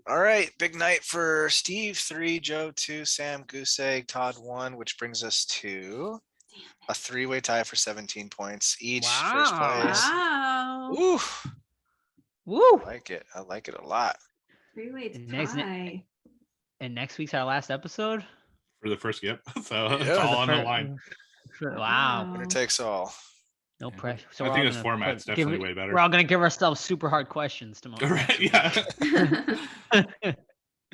All right, big night for Steve 3, Joe 2, Sam goose egg, Todd 1, which brings us to a 3-way tie for 17 points each. First Wow. place. Wow. Ooh, Woo! I like it. I like it a lot. 3-way Next- tie. And next week's our last episode. For the first skip. So it's Yeah. all on the line. Wow. Winner takes all. No Yeah. pressure. So I we're think all this gonna format's give definitely it- way better. We're all gonna give ourselves super hard questions tomorrow. Right, yeah.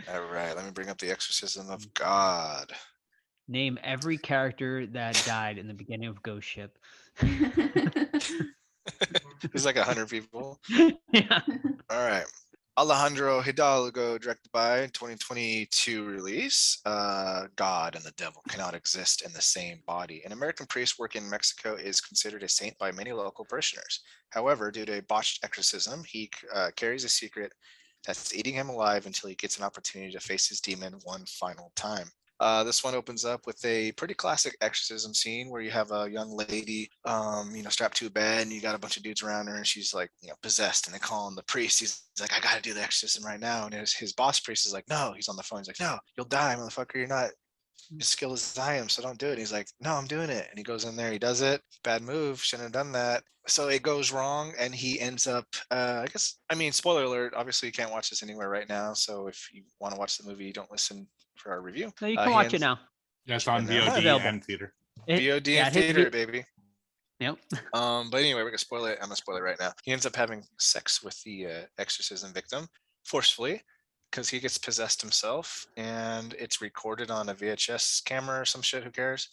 All right, let me bring up the Exorcism of God. Name every character that died in the beginning of Ghost Ship. There's like 100 people. Yeah. All right. Alejandro Hidalgo, directed by 2022 release. God and the devil cannot exist in the same body. An American priest working in Mexico is considered a saint by many local parishioners. However, due to a botched exorcism, he carries a secret that's eating him alive until he gets an opportunity to face his demon one final time. This one opens up with a pretty classic exorcism scene where you have a young lady, strapped to a bed, and you got a bunch of dudes around her, and she's like, possessed, and they call him the priest. He's like, I gotta do the exorcism right now. And his boss priest is like, no, he's on the phone. He's like, no, you'll die, motherfucker. You're not as skilled as I am, so don't do it. And he's like, no, I'm doing it. And he goes in there, he does it. Bad move, shouldn't have done that. So it goes wrong, and he ends up, spoiler alert, obviously you can't watch this anywhere right now. So if you want to watch the movie, don't listen for our review. No, you can watch it now. Yeah, it's on And, VOD available. and theater. VOD yeah, and it hit theater, baby. Yep. But anyway, we're gonna spoil it. I'm gonna spoil it right now. He ends up having sex with the exorcism victim forcefully because he gets possessed himself, and it's recorded on a VHS camera or some shit. Who cares?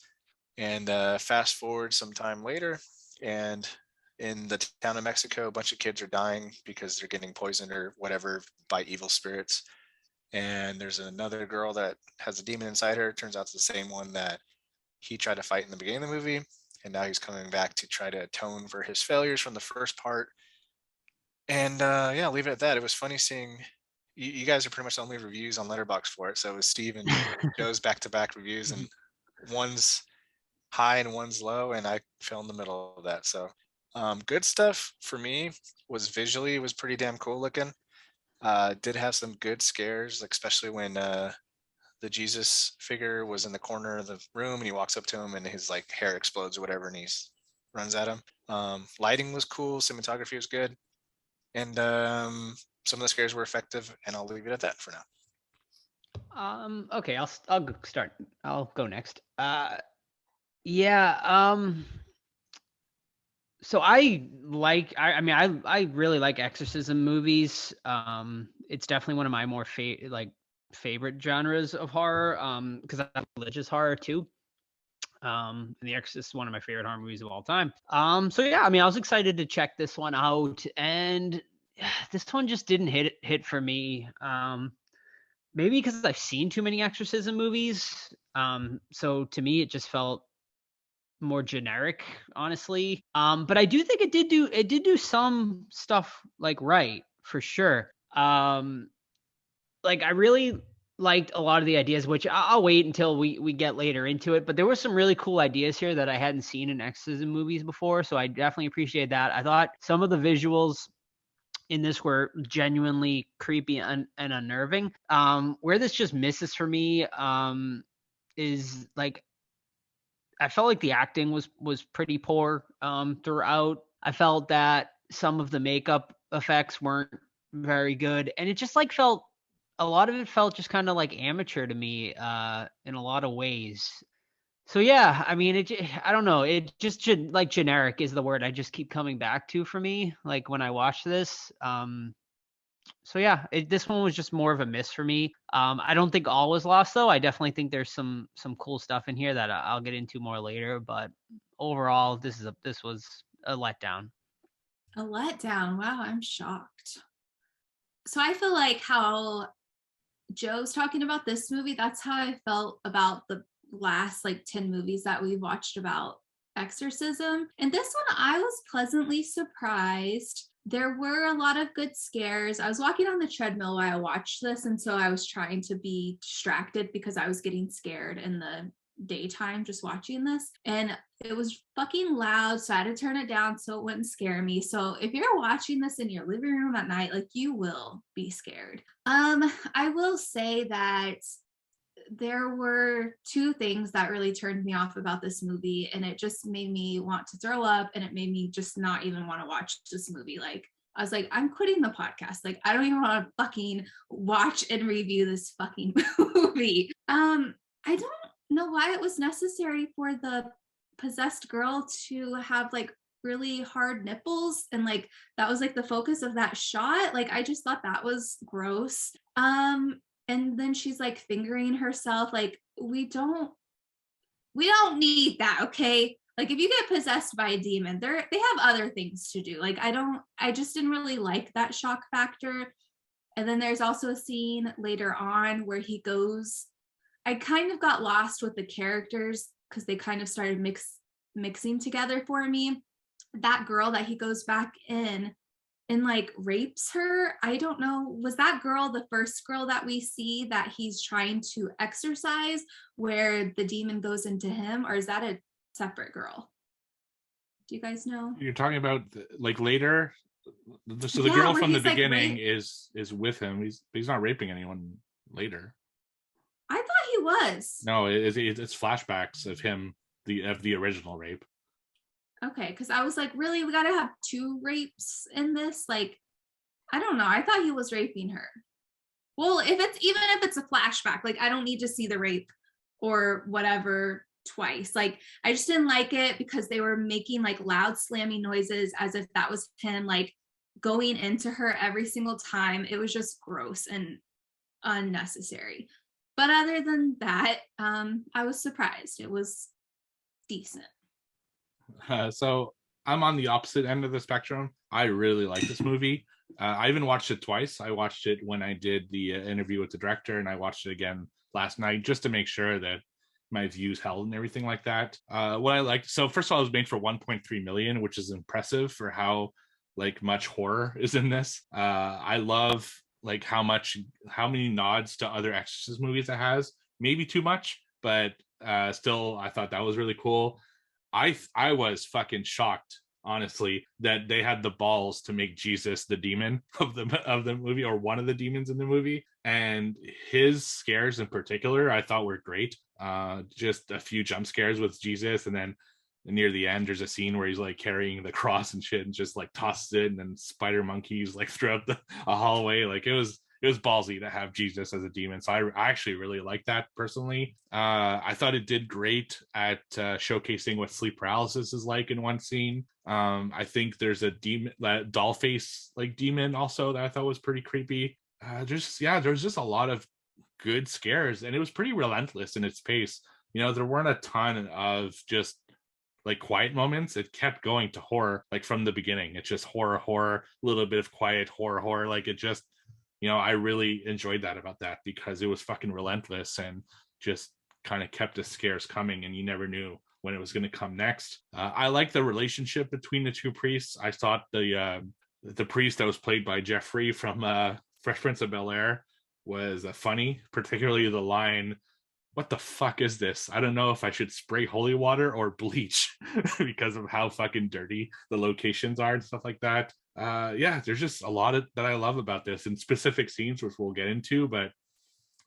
And fast forward some time later, and in the town of Mexico, a bunch of kids are dying because they're getting poisoned or whatever by evil spirits. And there's another girl that has a demon inside her. It turns out it's the same one that he tried to fight in the beginning of the movie. And now he's coming back to try to atone for his failures from the first part. And yeah, leave it at that. It was funny seeing you guys are pretty much the only reviews on Letterboxd for it. So it was Steve and Joe's back-to-back reviews, and one's high and one's low, and I fell in the middle of that. So good stuff for me was visually was pretty damn cool looking. Did have some good scares, like especially when the Jesus figure was in the corner of the room and he walks up to him and his like hair explodes or whatever, and he runs at him. Lighting was cool, cinematography was good, and some of the scares were effective, and I'll leave it at that for now. Okay, I'll start. I'll go next. Yeah. So I really like exorcism movies. It's definitely one of my more favorite genres of horror. Because I like religious horror too. And The Exorcist is one of my favorite horror movies of all time. So yeah, I mean, I was excited to check this one out, and this one just didn't hit for me. Maybe because I've seen too many exorcism movies. So to me, it just felt more generic, honestly. But I do think it did do some stuff like right, for sure. Like I really liked a lot of the ideas, which I'll wait until we get later into it. But there were some really cool ideas here that I hadn't seen in exorcism movies before, so I definitely appreciate that. I thought some of the visuals in this were genuinely creepy and unnerving. Where this just misses for me is like I felt like the acting was pretty poor throughout. I felt that some of the makeup effects weren't very good, and it just like felt a lot of it felt just kind of like amateur to me in a lot of ways. So yeah, I mean, I don't know. It just like generic is the word I just keep coming back to for me. Like when I watch this. So yeah, this one was just more of a miss for me. I don't think all was lost though. I definitely think there's some cool stuff in here that I'll get into more later. But overall, this was a letdown. A letdown. Wow, I'm shocked. So I feel like how Joe's talking about this movie, that's how I felt about the last like 10 movies that we watched about exorcism. And this one, I was pleasantly surprised. There were a lot of good scares. I was walking on the treadmill while I watched this, and so I was trying to be distracted because I was getting scared in the daytime just watching this, and it was fucking loud, so I had to turn it down so it wouldn't scare me. So if you're watching this in your living room at night, like, you will be scared. I will say that there were two things that really turned me off about this movie, and it just made me want to throw up, and it made me just not even want to watch this movie. Like, I was like, I'm quitting the podcast. Like, I don't even want to fucking watch and review this fucking movie. I don't know why it was necessary for the possessed girl to have like really hard nipples, and like that was like the focus of that shot. Like, I just thought that was gross. And then she's like fingering herself. Like, we don't need that, okay? Like, if you get possessed by a demon, they have other things to do. Like, I just didn't really like that shock factor. And then there's also a scene later on where he goes, I kind of got lost with the characters because they kind of started mixing together for me. That girl that he goes back in and like rapes her, I don't know, was that girl the first girl that we see that he's trying to exorcise, where the demon goes into him, or is that a separate girl? Do you guys know? You're talking about like later. So the Yeah, girl where from the he's, like, beginning is with him. He's not raping anyone later. I thought he was. No, it's flashbacks of him, of the original rape. Okay, because I was like, really, we gotta have two rapes in this? Like, I don't know. I thought he was raping her. Well, even if it's a flashback, like, I don't need to see the rape or whatever twice. Like, I just didn't like it because they were making like loud slamming noises as if that was him like going into her every single time. It was just gross and unnecessary. But other than that, I was surprised. It was decent. So I'm on the opposite end of the spectrum. I really like this movie. I even watched it twice. I watched it when I did the interview with the director, and I watched it again last night just to make sure that my views held and everything like that. What I liked, so first of all, it was made for 1.3 million, which is impressive for how like much horror is in this. I love like how many nods to other Exorcist movies it has. Maybe too much, but still, I thought that was really cool. I was fucking shocked, honestly, that they had the balls to make Jesus the demon of the movie, or one of the demons in the movie. And his scares in particular, I thought were great. Just a few jump scares with Jesus, and then near the end, there's a scene where he's like carrying the cross and shit and just like tosses it, and then spider monkeys like throughout a hallway. Like it was ballsy to have Jesus as a demon. So I actually really like that personally. I thought it did great at showcasing what sleep paralysis is like in one scene. I think there's a demon, that doll face like demon also, that I thought was pretty creepy. There's just a lot of good scares, and it was pretty relentless in its pace. There weren't a ton of just like quiet moments. It kept going to horror like from the beginning. It's just horror, a little bit of quiet, horror. Like it just, I really enjoyed that about that, because it was fucking relentless and just kind of kept the scares coming, and you never knew when it was going to come next. I like the relationship between the two priests. I thought the priest that was played by Jeffrey from Fresh Prince of Bel-Air was funny, particularly the line, "What the fuck is this? I don't know if I should spray holy water or bleach," because of how fucking dirty the locations are and stuff like that. There's just a lot that I love about this, in specific scenes, which we'll get into, but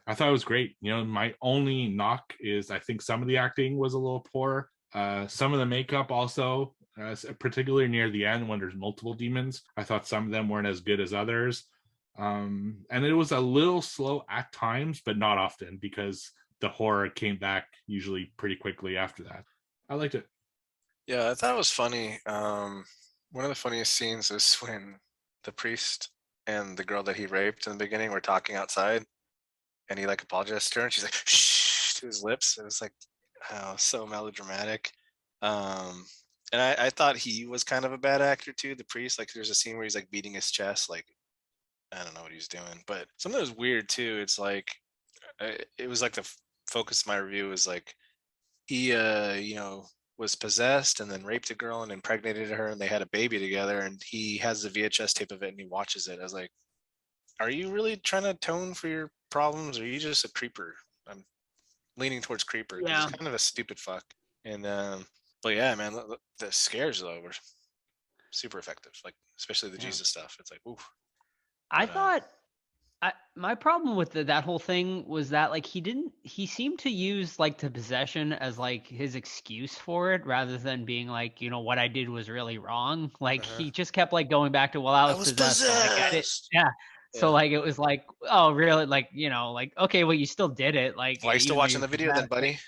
I thought it was great. My only knock is I think some of the acting was a little poor. Some of the makeup also, particularly near the end when there's multiple demons, I thought some of them weren't as good as others. And it was a little slow at times, but not often, because the horror came back usually pretty quickly after that. I liked it. Yeah, I thought it was funny. One of the funniest scenes is when the priest and the girl that he raped in the beginning were talking outside, and he like apologized to her, and she's like, shh, to his lips. It was like, oh, so melodramatic. And I thought he was kind of a bad actor too, the priest. Like there's a scene where he's like beating his chest, like I don't know what he's doing, but something was weird too. It's like it was like the focus of my review was like he was possessed and then raped a girl and impregnated her, and they had a baby together, and he has the VHS tape of it and he watches it. I was like, are you really trying to atone for your problems, or are you just a creeper? I'm leaning towards creeper. Yeah. He's kind of a stupid fuck. And but yeah, man, the scares though were super effective, like especially the Jesus stuff. It's like, ooh. I thought my problem with that whole thing was that like he seemed to use like the possession as like his excuse for it, rather than being like, what I did was really wrong. Like he just kept like going back to, well, I was possessed. So, like, I did, yeah. So like it was like, oh really? Like, like, okay, well, you still did it. Like, why are you still watching the video then, buddy?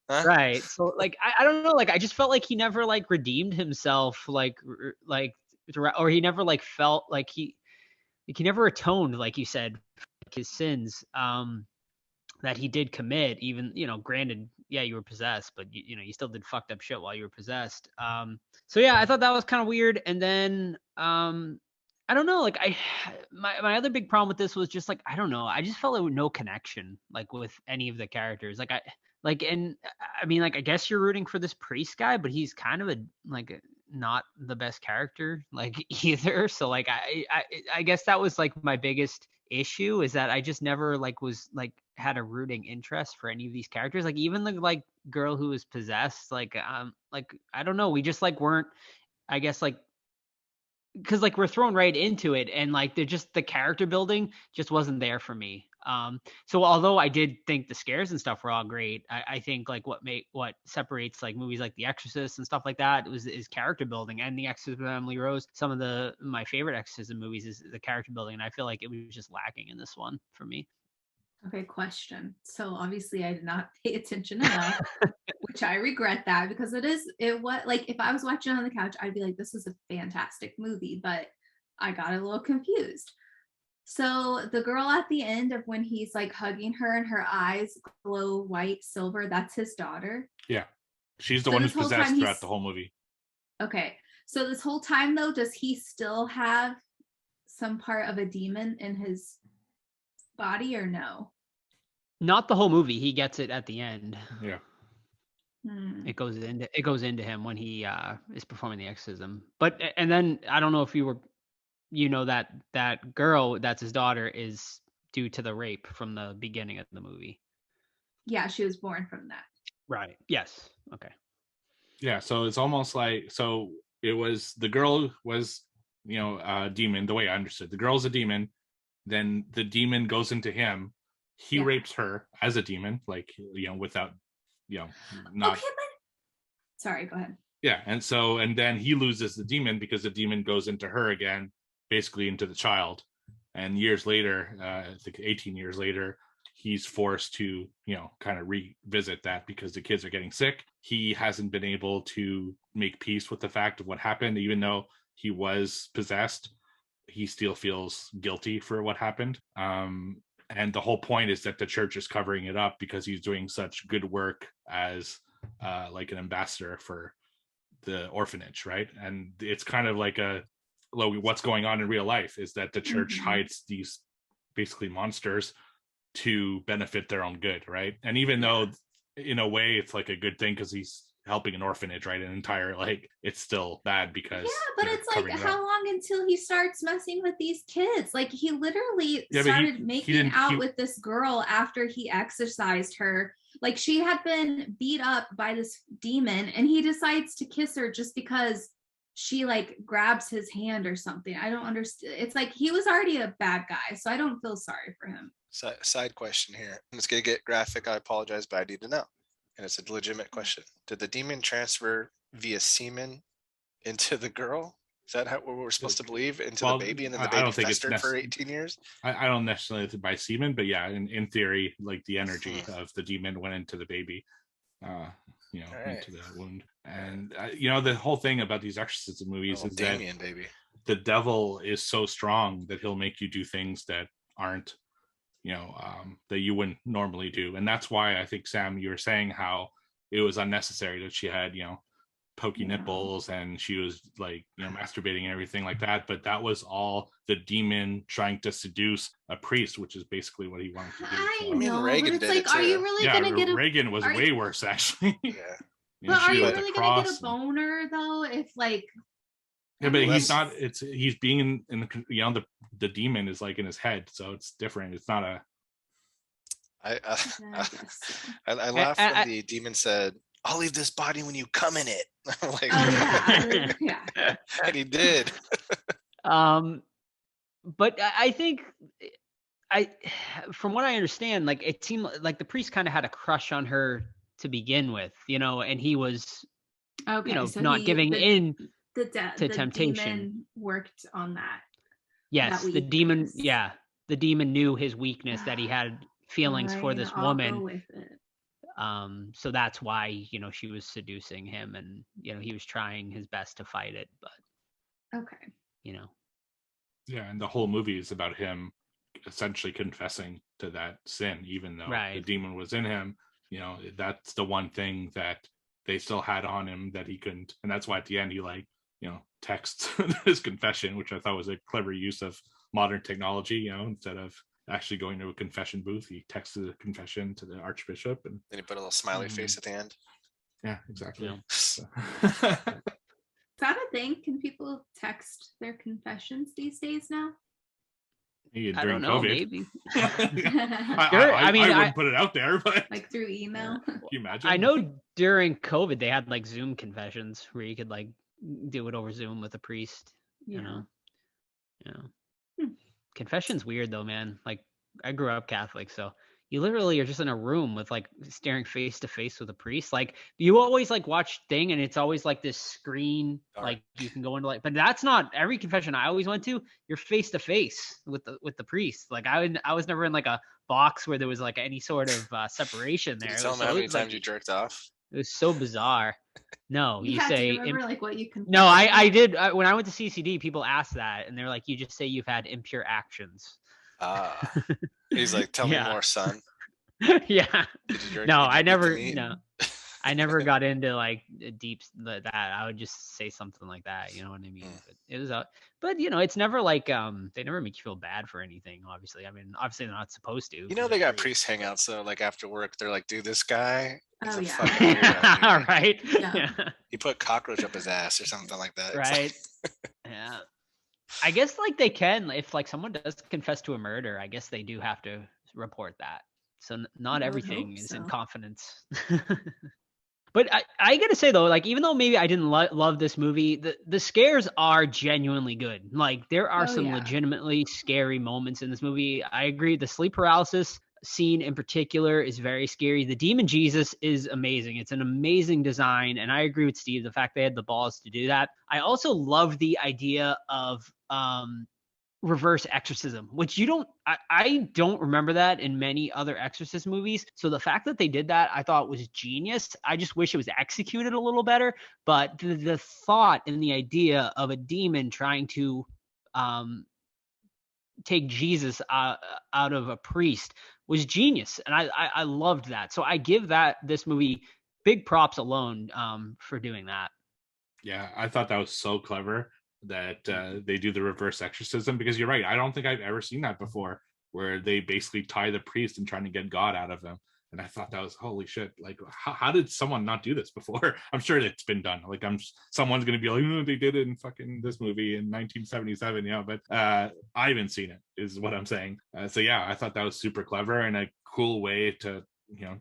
Huh? Right. So like I don't know, like I just felt like he never like redeemed himself, like or he never like felt like he never atoned, like you said, his sins that he did commit. Even, granted, yeah, you were possessed, but you still did fucked up shit while you were possessed. So yeah, I thought that was kind of weird. And then I don't know, like my other big problem with this was just like, I don't know, I just felt like no connection like with any of the characters. And I mean, like, I guess you're rooting for this priest guy, but he's kind of not the best character like either. So like I guess that was like my biggest issue, is that I just never like was like had a rooting interest for any of these characters. Like even the like girl who was possessed, like I don't know, we just like weren't, I guess, like, because like we're thrown right into it, and like they're just, the character building just wasn't there for me. So although I did think the scares and stuff were all great, I think like what separates like movies like The Exorcist and stuff like that is character building. And The Exorcism of Emily Rose, some of my favorite exorcism movies, is the character building, and I feel like it was just lacking in this one for me. Okay, question. So obviously I did not pay attention enough, which I regret that, because like if I was watching on the couch, I'd be like, this is a fantastic movie, but I got a little confused. So the girl at the end of when he's like hugging her and her eyes glow white silver, that's his daughter. Yeah. She's the one who's possessed throughout the whole movie. Okay. So this whole time though, does he still have some part of a demon in his body or no? Not the whole movie. He gets it at the end. Yeah. It goes into him when he is performing the exorcism. But and then I don't know if that girl that's his daughter is due to the rape from the beginning of the movie. Yeah, she was born from that. Right. Yes. Okay. Yeah, so it's almost like, so it was, the girl was, a demon, the way I understood. The girl's a demon, then the demon goes into him. He rapes her as a demon, like, without, not. Okay, but... Sorry, go ahead. Yeah, and then he loses the demon because the demon goes into her again, basically into the child. And years later, I think 18 years later, he's forced to, kind of revisit that because the kids are getting sick. He hasn't been able to make peace with the fact of what happened, even though he was possessed. He still feels guilty for what happened. And the whole point is that the church is covering it up because he's doing such good work as like an ambassador for the orphanage, right? And it's kind of like what's going on in real life is that the church hides these basically monsters to benefit their own good, right? And even though in a way it's like a good thing because he's helping an orphanage, right? An entire, like, it's still bad because but it's like how long until he starts messing with these kids? Like he literally started making out with this girl after he exorcised her. Like she had been beat up by this demon and he decides to kiss her just because she like grabs his hand or something. I don't understand. It's like he was already a bad guy, so I don't feel sorry for him. Side question here. I'm just gonna get graphic. I apologize, but I need to know. And it's a legitimate question. Did the demon transfer via semen into the girl? Is that what we're supposed to believe? Into the baby, and then the baby festered for 18 years? I don't necessarily think by semen, but yeah, in theory, like the energy of the demon went into the baby, into the wound. And the whole thing about these exorcism movies is Damien, baby. The devil is so strong that he'll make you do things that aren't, that you wouldn't normally do. And that's why I think, Sam, you were saying how it was unnecessary that she had, pokey nipples and she was like, masturbating and everything like that. But that was all the demon trying to seduce a priest, which is basically what he wanted to do. I know, Reagan but it's like, are you really going to get a... Reagan was way worse, actually. Yeah. But are you really going to get a boner, though, if like... Yeah, but he's not. He's being in the demon is like in his head, so it's different. It's not a. I laughed when the demon said, "I'll leave this body when you come in it." Like, yeah, and he did. But I think from what I understand, like it seemed like the priest kind of had a crush on her to begin with, and he was, so not giving in. The temptation demon worked on that. Yes, the demon. Yeah, the demon knew his weakness, that he had feelings for this woman. So that's why she was seducing him, and he was trying his best to fight it, but Yeah, and the whole movie is about him essentially confessing to that sin, even though the demon was in him. That's the one thing that they still had on him that he couldn't, and that's why at the end he texts his confession, which I thought was a clever use of modern technology. Instead of actually going to a confession booth, he texted a confession to the archbishop, and then he put a little smiley face at the end. Yeah, exactly. Is that a thing? Can people text their confessions these days now? I don't know, COVID. maybe. I wouldn't put it out there, but like through email. Can you imagine? I know during COVID they had like Zoom confessions where you could like do it over Zoom with a priest. Confession's weird though, man. Like I grew up Catholic, so you literally are just in a room with like staring face to face with a priest. Like you always like watch thing and it's always like this screen, like you can go into like, but that's not every confession I always went to. You're face to face with the priest. Like I was never in like a box where there was like any sort of separation there. Did you tell them how many times you jerked off? It was so bizarre. No, you say. Do you remember like what you can? No, I did. When I went to CCD, people asked that, and they're like, "You just say you've had impure actions." He's like, "Tell me more, son." Yeah. No, I never. No, I never got into like deep that. I would just say something like that. You know what I mean? But it was but it's never like they never make you feel bad for anything. Obviously, I mean, obviously they're not supposed to. They got priest hangouts, so like after work, they're like, "Dude, this guy." Oh yeah. Weirdo, right. Yeah. He put cockroach up his ass or something like that. Right. Yeah. I guess like they can, if like someone does confess to a murder, I guess they do have to report that. So not everything is in confidence. But I gotta say though, like even though maybe I didn't love this movie, the scares are genuinely good. Like there are some legitimately scary moments in this movie. I agree. The sleep paralysis scene in particular is very scary. The demon Jesus is amazing. It's an amazing design. And I agree with Steve, the fact they had the balls to do that. I also love the idea of reverse exorcism, which I don't remember that in many other Exorcist movies. So the fact that they did that, I thought was genius. I just wish it was executed a little better. But the thought and the idea of a demon trying to take Jesus out of a priest was genius, and I loved that. So I give this movie big props alone for doing that. Yeah, I thought that was so clever that they do the reverse exorcism, because you're right. I don't think I've ever seen that before, where they basically tie the priest and trying to get God out of him. And I thought that was holy shit. Like, how did someone not do this before? I'm sure it's been done. Like, someone's gonna be like, oh, they did it in fucking this movie in 1977, but I haven't seen it, is what I'm saying. So yeah, I thought that was super clever and a cool way to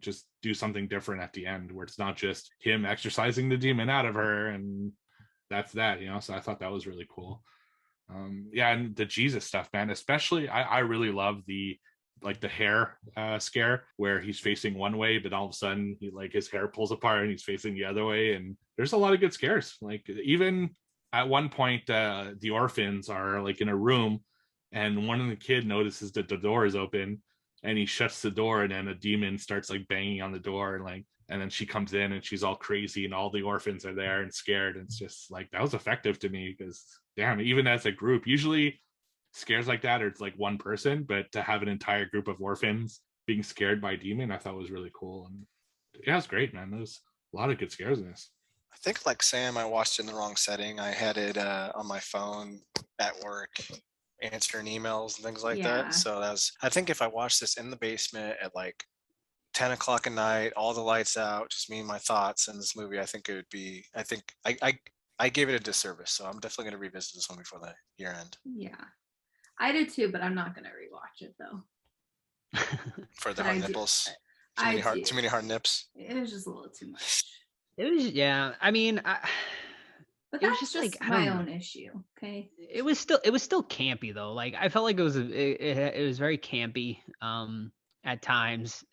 just do something different at the end, where it's not just him exorcising the demon out of her and that's that. So I thought that was really cool. Yeah, and the Jesus stuff, man, especially I really love the hair scare, where he's facing one way but all of a sudden his hair pulls apart and he's facing the other way. And there's a lot of good scares. Like, even at one point the orphans are in a room, and one of the kid notices that the door is open, and he shuts the door, and then a demon starts banging on the door, and then she comes in and she's all crazy and all the orphans are there and scared. And it's just that was effective to me, because damn, even as a group, usually scares like that, or it's one person, but to have an entire group of orphans being scared by a demon, I thought was really cool. And yeah, it's great, man. There's a lot of good scares in this. I think, like Sam, I watched it in the wrong setting. I had it on my phone at work, answering emails and things like that. So I think if I watched this in the basement at 10 o'clock at night, all the lights out, just me and my thoughts in this movie, I think I gave it a disservice. So I'm definitely going to revisit this one before the year end. Yeah. I did too, but I'm not going to rewatch it though. For the hard nipples. Too many hard nips. It was just a little too much. It was, yeah. I mean, but that's just my own issue. Okay. It was still campy though. I felt like it was very campy at times,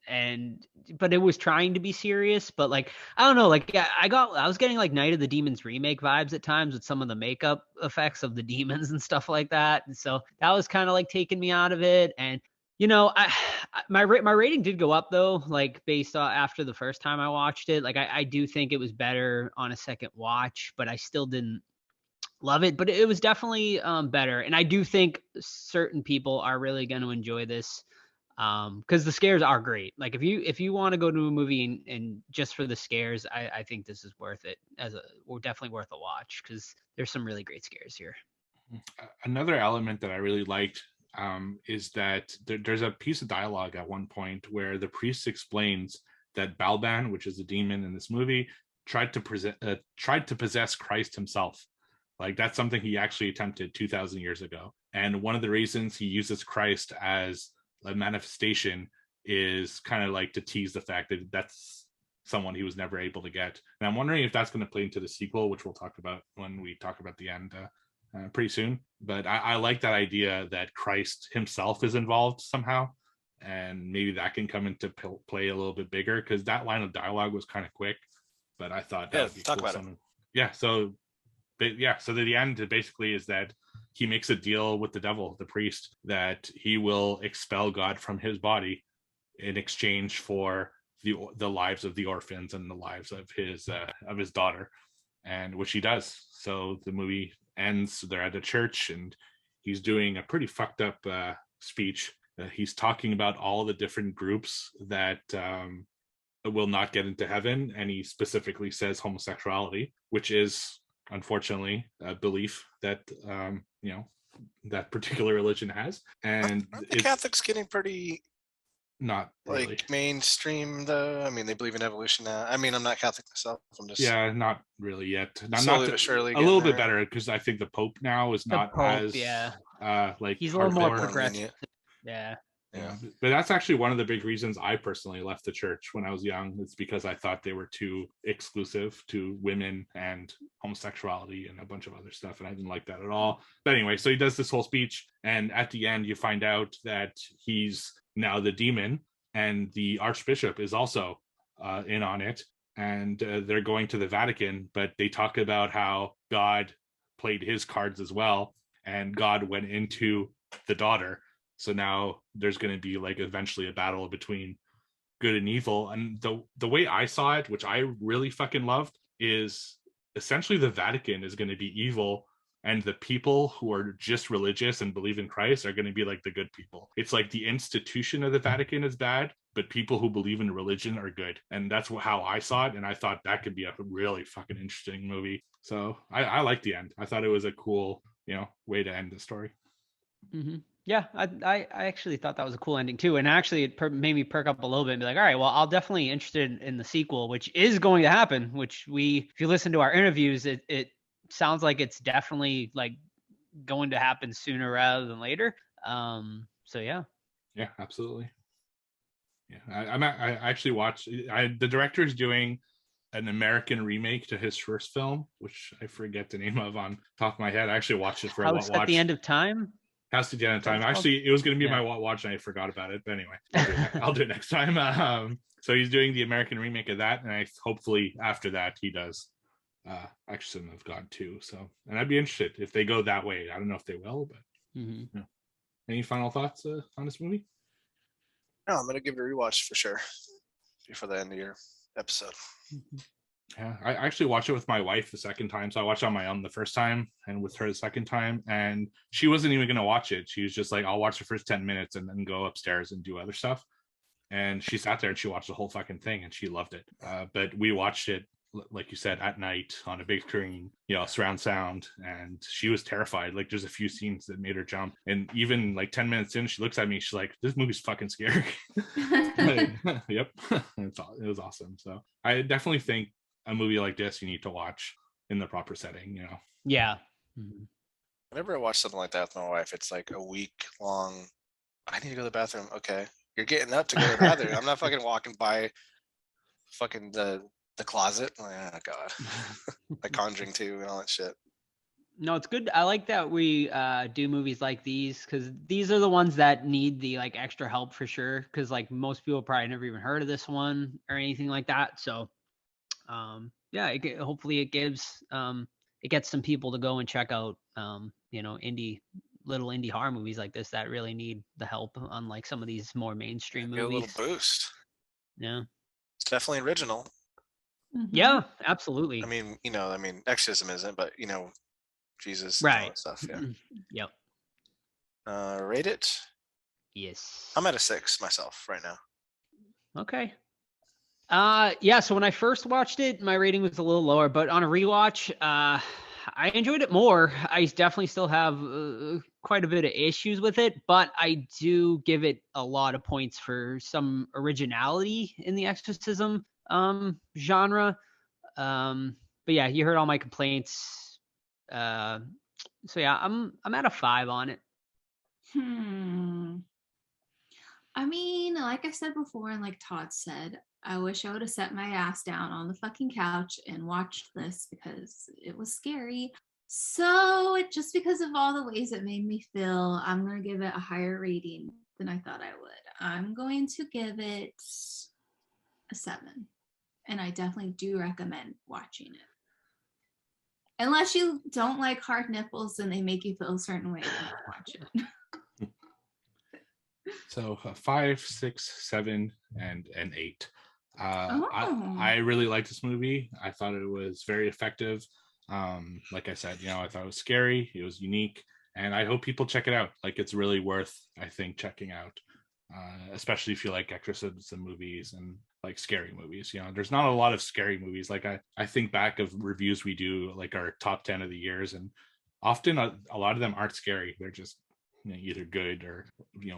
but it was trying to be serious. But I don't know. I was getting Night of the Demons remake vibes at times with some of the makeup effects of the demons and stuff like that. And so that was kind of taking me out of it. And my rating did go up though, based on after the first time I watched it. I do think it was better on a second watch, but I still didn't love it. But it was definitely better, and I do think certain people are really going to enjoy this because the scares are great. If you want to go to a movie and just for the scares, I think this is worth it. Definitely worth a watch, because there's some really great scares here. Another element that I really liked is that there's a piece of dialogue at one point where the priest explains that Balban, which is a demon in this movie, tried to possess Christ himself. That's something he actually attempted 2,000 years ago. And one of the reasons he uses Christ as a manifestation is kind of to tease the fact that that's someone he was never able to get. And I'm wondering if that's going to play into the sequel, which we'll talk about when we talk about the end pretty soon. But I like that idea that Christ himself is involved somehow, and maybe that can come into play a little bit bigger, because that line of dialogue was kind of quick, but I thought that would be talk cool. About it. Yeah, so the end basically is that he makes a deal with the devil, the priest, that he will expel God from his body in exchange for the lives of the orphans and the lives of his daughter, and which he does. So the movie ends, they're at a church, and he's doing a pretty fucked up speech. He's talking about all the different groups that will not get into heaven, and he specifically says homosexuality, which is unfortunately a belief that that particular religion has. And aren't the Catholics getting pretty not really mainstream though? I mean, they believe in evolution now. I mean, I'm not Catholic myself. I'm just not really yet. Slowly but surely a little bit better, because I think the Pope now is not as he's a little hardcore. more progressive. Yeah. But that's actually one of the big reasons I personally left the church when I was young. It's because I thought they were too exclusive to women and homosexuality and a bunch of other stuff, and I didn't like that at all. But anyway, so he does this whole speech, and at the end you find out that he's now the demon, and the Archbishop is also in on it, and they're going to the Vatican, but they talk about how God played his cards as well, and God went into the daughter. So now there's going to be like eventually a battle between good and evil. And the way I saw it, which I really fucking loved, is essentially the Vatican is going to be evil, and the people who are just religious and believe in Christ are going to be like the good people. It's like the institution of the Vatican is bad, but people who believe in religion are good. And that's how I saw it. And I thought that could be a really fucking interesting movie. So I like the end. I thought it was a cool, way to end the story. Mm-hmm. Yeah, I actually thought that was a cool ending too, and actually it made me perk up a little bit and be like, all right, well, I'll definitely interested in the sequel, which is going to happen. Which if you listen to our interviews, it sounds like it's definitely like going to happen sooner rather than later. So yeah. Yeah, absolutely. Yeah, I actually watched. The director's doing an American remake to his first film, which I forget the name of on top of my head. I actually watched it for a House watch. at the End of Time. House at the End of Time. Actually, it was going to be my watch, and I forgot about it. But anyway, I'll do it next time. So he's doing the American remake of that, and hopefully after that he does Exorcism of God too. So, and I'd be interested if they go that way. I don't know if they will, but Any final thoughts on this movie? No, I'm gonna give it a rewatch for sure before the end of your episode. Yeah, I actually watched it with my wife the second time. So I watched it on my own the first time and with her the second time. And she wasn't even going to watch it. She was just like, I'll watch the first 10 minutes and then go upstairs and do other stuff. And she sat there and she watched the whole fucking thing and she loved it. But we watched it, like you said, at night on a big screen, surround sound. And she was terrified. Like there's a few scenes that made her jump. And even like 10 minutes in, she looks at me. She's like, this movie's fucking scary. Yep. It was awesome. So I definitely think a movie like this you need to watch in the proper setting. Yeah. Whenever I watch something like that with my wife, it's like a week long. I need to go to the bathroom. Okay, you're getting up to go to the bathroom. I'm not fucking walking by fucking the closet. Like, oh god. Like Conjuring 2 and all that shit. No, it's good. I like that we do movies like these, because these are the ones that need the like extra help for sure, because like most people probably never even heard of this one or anything like that. So yeah, hopefully it gives it gets some people to go and check out little indie horror movies like this that really need the help, unlike some of these more mainstream movies. A little boost. Yeah, it's definitely original. Yeah, absolutely. I mean, Exorcism isn't, but Jesus, right? And all that stuff. Yeah. Yep. Rate it. Yes. I'm at a 6 myself right now. Okay. Yeah, so when I first watched it, my rating was a little lower, but on a rewatch, I enjoyed it more. I definitely still have quite a bit of issues with it, but I do give it a lot of points for some originality in the exorcism genre. But yeah, you heard all my complaints. So yeah, I'm at a 5 on it. I mean, like I said before, and like Todd said, I wish I would have set my ass down on the fucking couch and watched this because it was scary. So just because of all the ways it made me feel, I'm going to give it a higher rating than I thought I would. I'm going to give it a 7. And I definitely do recommend watching it. Unless you don't like hard nipples and they make you feel a certain way, then don't watch it. So 5, 6, 7, and an 8. I really liked this movie. I thought it was very effective. Like I said, I thought it was scary. It was unique, and I hope people check it out. Like it's really worth, I think, checking out, especially if you like exorcism movies and like scary movies. There's not a lot of scary movies. Like I think back of reviews we do, like our top 10 of the years, and often a lot of them aren't scary. They're just either good or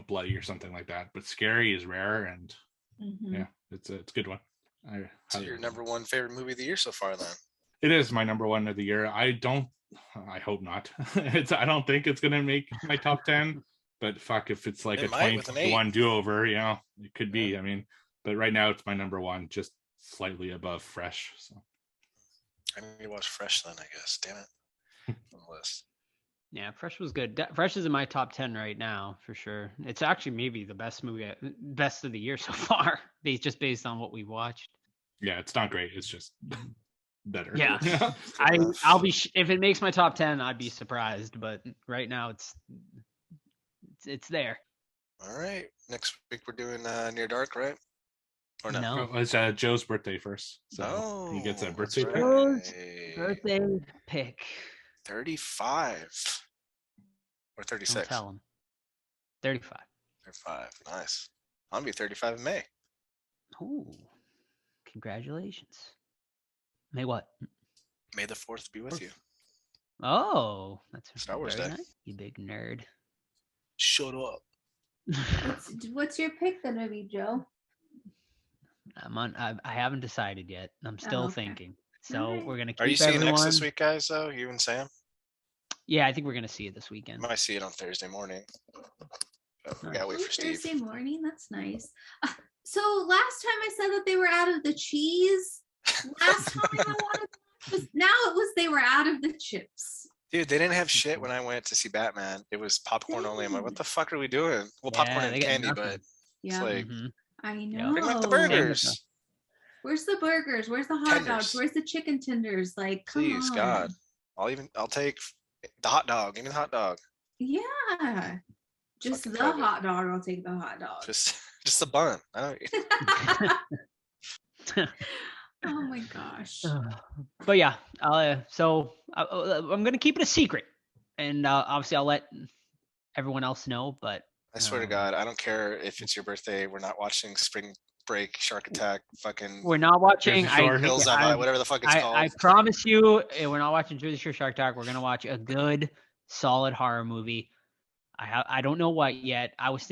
bloody or something like that. But scary is rare, and yeah, it's a good one. So your number one favorite movie of the year so far, then? It is my number one of the year. I hope not. I don't think it's gonna make my top 10. But fuck, if it's like a 2021 do-over, it could be. I mean, but right now it's my number one, just slightly above Fresh. So I need to watch Fresh then, I guess. Damn it. On the list. Yeah, Fresh was good. Fresh is in my top 10 right now for sure. It's actually maybe the best best of the year so far, based on what we've watched. Yeah, it's not great. It's just better. Yeah. Good I'll enough. be if it makes my top 10, I'd be surprised, but right now it's there. All right. Next week we're doing Near Dark, right? Or no? No. Oh, it's Joe's birthday first, so he gets a that's birthday pick. Joe's right. Birthday pick. 35 or Don't 36. tell him. 35. 35. Nice. I'll be 35 in May. Ooh. Congratulations. May what? May the 4th be with you. Oh, that's Star Wars very Day. nice. You big nerd. Shut up. What's your pick gonna be, Joe? I haven't decided yet. I'm still okay. thinking. So Alright. we're gonna keep Are you seeing everyone. X this week, guys, though? You and Sam? Yeah, I think we're gonna see it this weekend. Might see it on Thursday morning. But we Nice. gotta wait for Steve. Thursday morning. That's nice. So last time I said that they were out of the cheese. Last time I wanted they were out of the chips. Dude, they didn't have shit when I went to see Batman. It was popcorn only. I'm like, what the fuck are we doing? Well, popcorn Yeah, and they got candy, nothing. but it's Yeah, like, Mhm. I Yeah. know. bring back the Same with burgers. Where's the burgers? Where's the hot dogs? Tenders. Where's the chicken tenders? Like, come Please, on. God. I'll take the hot dog. Give me the hot dog. Yeah. Just Fucking the COVID. hot dog. I'll take the hot dog. Just the bun. I don't. Oh my gosh. But yeah, I'm gonna keep it a secret, and obviously I'll let everyone else know. But I swear to God, I don't care if it's your birthday. We're not watching Spring Break, Shark Attack, fucking we're not watching. Jersey Shore. Hills Have Eyes, whatever the fuck it's called. I promise you, we're not watching Jersey Shore Shark Attack. We're gonna watch a good, solid horror movie. I don't know what yet. I was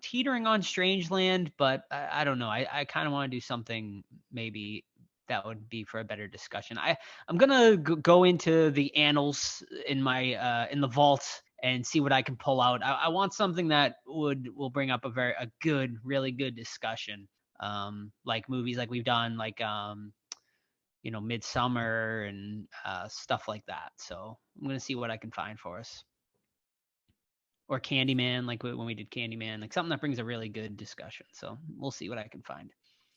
teetering on Strangeland, but I don't know. I kind of want to do something maybe that would be for a better discussion. I'm gonna go into the annals in my in the vault and see what I can pull out. I want something that will bring up a good, really good discussion. Like movies like we've done, like Midsummer and stuff like that. So I'm gonna see what I can find for us. Or Candyman, like when we did Candyman, like something that brings a really good discussion. So we'll see what I can find.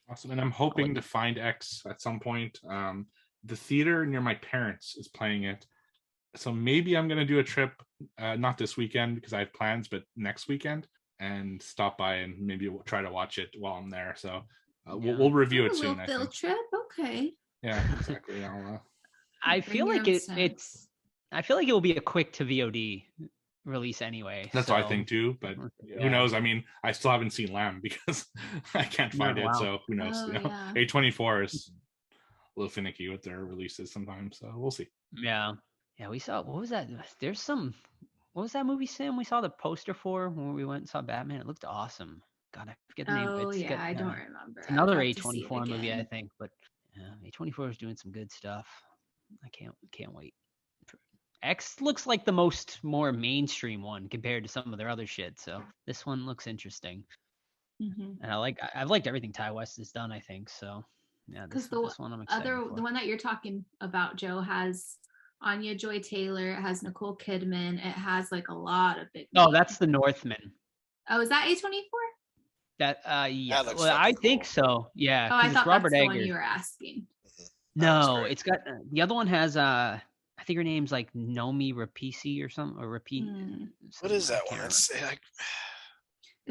Awesome. And I'm hoping to find X at some point. The theater near my parents is playing it. So maybe I'm going to do a trip, not this weekend because I have plans, but next weekend, and stop by and maybe we'll try to watch it while I'm there. So we'll review it soon. A little field trip. Okay. Yeah, exactly. I feel like I feel like it will be a quick to VOD release anyway. That's what I think too, but who knows? I mean, I still haven't seen Lamb because I can't find it, so who knows? Yeah. A24 is a little finicky with their releases sometimes, so we'll see. Yeah, we saw, what was that? What was that movie, Sam? We saw the poster for when we went and saw Batman. It looked awesome. God, I forget the name. Oh yeah, I don't remember. It's another A24 movie, I think, but A24 is doing some good stuff. I can't wait. X looks like the more mainstream one compared to some of their other shit. So this one looks interesting, and I've liked everything Ty West has done. I think so. Yeah, this one I'm excited for. The one that you're talking about, Joe, has Anya Joy Taylor. It has Nicole Kidman. It has like a lot of big. Oh, that's The Northman. Oh, is that A24? That yeah. That Well, I think so. Yeah. Oh, I thought Robert that's the Eggers. one you were asking. No, it's got the other one has I think her name's like Nomi Rapisi or something, or Repeat. What is that one? Is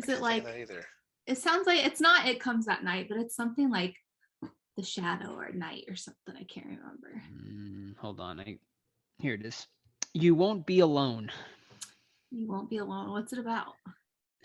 it like? It sounds like it's not It Comes at Night, but it's something like The Shadow or Night or something. I can't remember. Hold on, here it is. You Won't Be Alone. You Won't Be Alone. What's it about?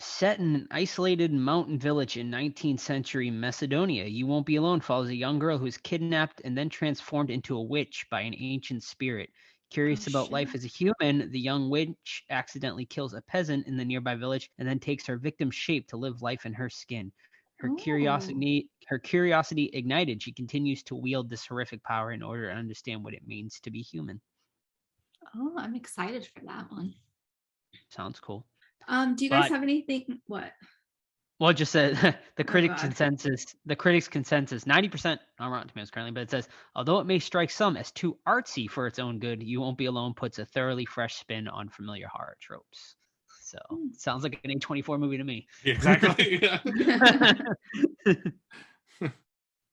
Set in an isolated mountain village in 19th century Macedonia, You Won't Be Alone follows a young girl who is kidnapped and then transformed into a witch by an ancient spirit. Curious about life as a human, the young witch accidentally kills a peasant in the nearby village and then takes her victim's shape to live life in her skin. Her curiosity ignited, she continues to wield this horrific power in order to understand what it means to be human. Oh, I'm excited for that one. Sounds cool. Do you guys have anything? What? Well, it just said the critic God. consensus. The critics' consensus, 90% on Rotten Tomatoes currently, but it says, although it may strike some as too artsy for its own good, You Won't Be Alone puts a thoroughly fresh spin on familiar horror tropes. So sounds like an A24 movie to me. Exactly. Yeah.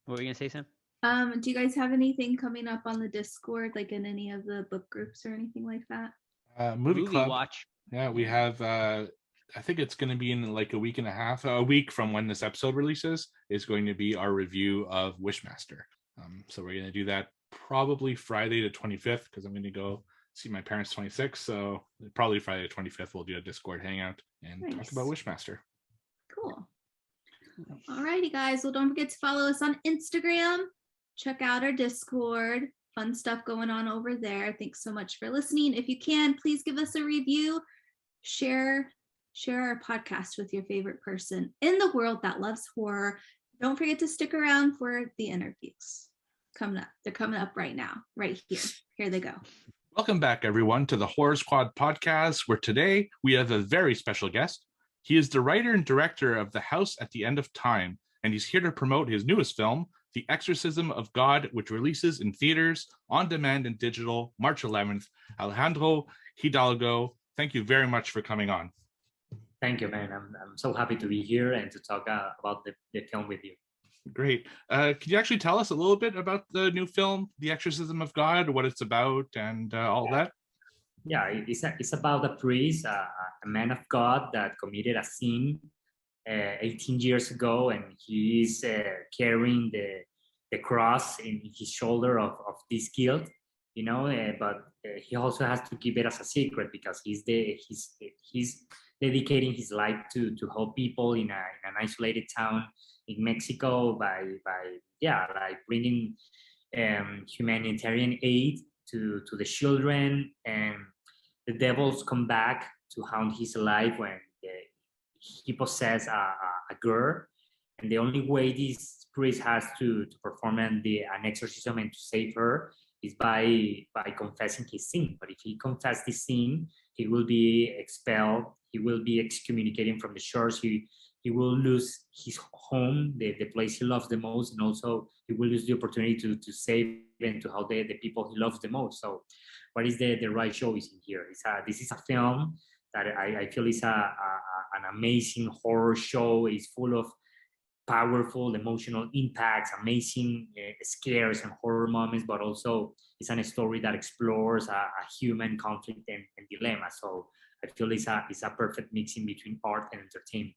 What were you gonna say, Sam? Do you guys have anything coming up on the Discord, like in any of the book groups or anything like that? Movie club. watch. Yeah, we have. I think it's going to be in like a week and a half, a week from when this episode releases, is going to be our review of Wishmaster. So we're going to do that probably Friday the 25th, because I'm going to go see my parents 26th. So probably Friday the 25th, we'll do a Discord hangout and talk about Wishmaster. Cool. All righty, guys. Well, don't forget to follow us on Instagram. Check out our Discord. Fun stuff going on over there. Thanks so much for listening. If you can, please give us a review. Share our podcast with your favorite person in the world that loves horror. Don't forget to stick around for the interviews coming up. They're coming up right now, right here. Here they go. Welcome back, everyone, to the Horror Squad podcast, where today we have a very special guest. He is the writer and director of The House at the End of Time, and he's here to promote his newest film, The Exorcism of God, which releases in theaters, on demand, and digital March 11th. Alejandro Hidalgo, thank you very much for coming on. Thank you, man. I'm so happy to be here and to talk about the film with you. Great. Can you actually tell us a little bit about the new film, The Exorcism of God, what it's about, and all that? Yeah, it's about a priest, a man of God that committed a sin 18 years ago, and he is carrying the cross in his shoulder of this guilt, but he also has to keep it as a secret because he's dedicating his life to help people in an isolated town in Mexico by bringing humanitarian aid to the children. And the devils come back to haunt his life when he possesses a girl, and the only way this priest has to perform an exorcism and to save her is by confessing his sin. But if he confesses this sin, he will be expelled. He will be excommunicated from the church. He will lose his home, the place he loves the most, and also he will lose the opportunity to save and to help the people he loves the most. So, what is the right choice in here? This is a film that I feel is an amazing horror show. It's full of powerful emotional impacts, amazing scares and horror moments, but also it's a story that explores a human conflict and dilemma. So I feel it's a perfect mixing between art and entertainment.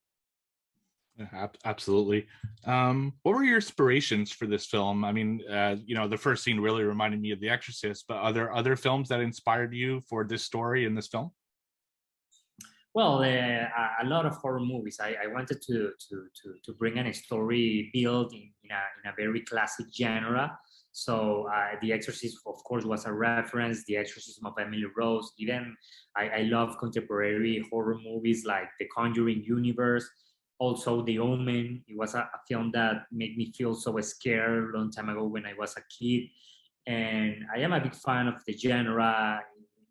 Absolutely. What were your inspirations for this film? I mean, the first scene really reminded me of The Exorcist, but are there other films that inspired you for this story in this film? Well, a lot of horror movies. I wanted to bring a story built in a very classic genre. So The Exorcist, of course, was a reference. The Exorcism of Emily Rose. Even I love contemporary horror movies like The Conjuring universe. Also, The Omen. It was a film that made me feel so scared a long time ago when I was a kid. And I am a big fan of the genre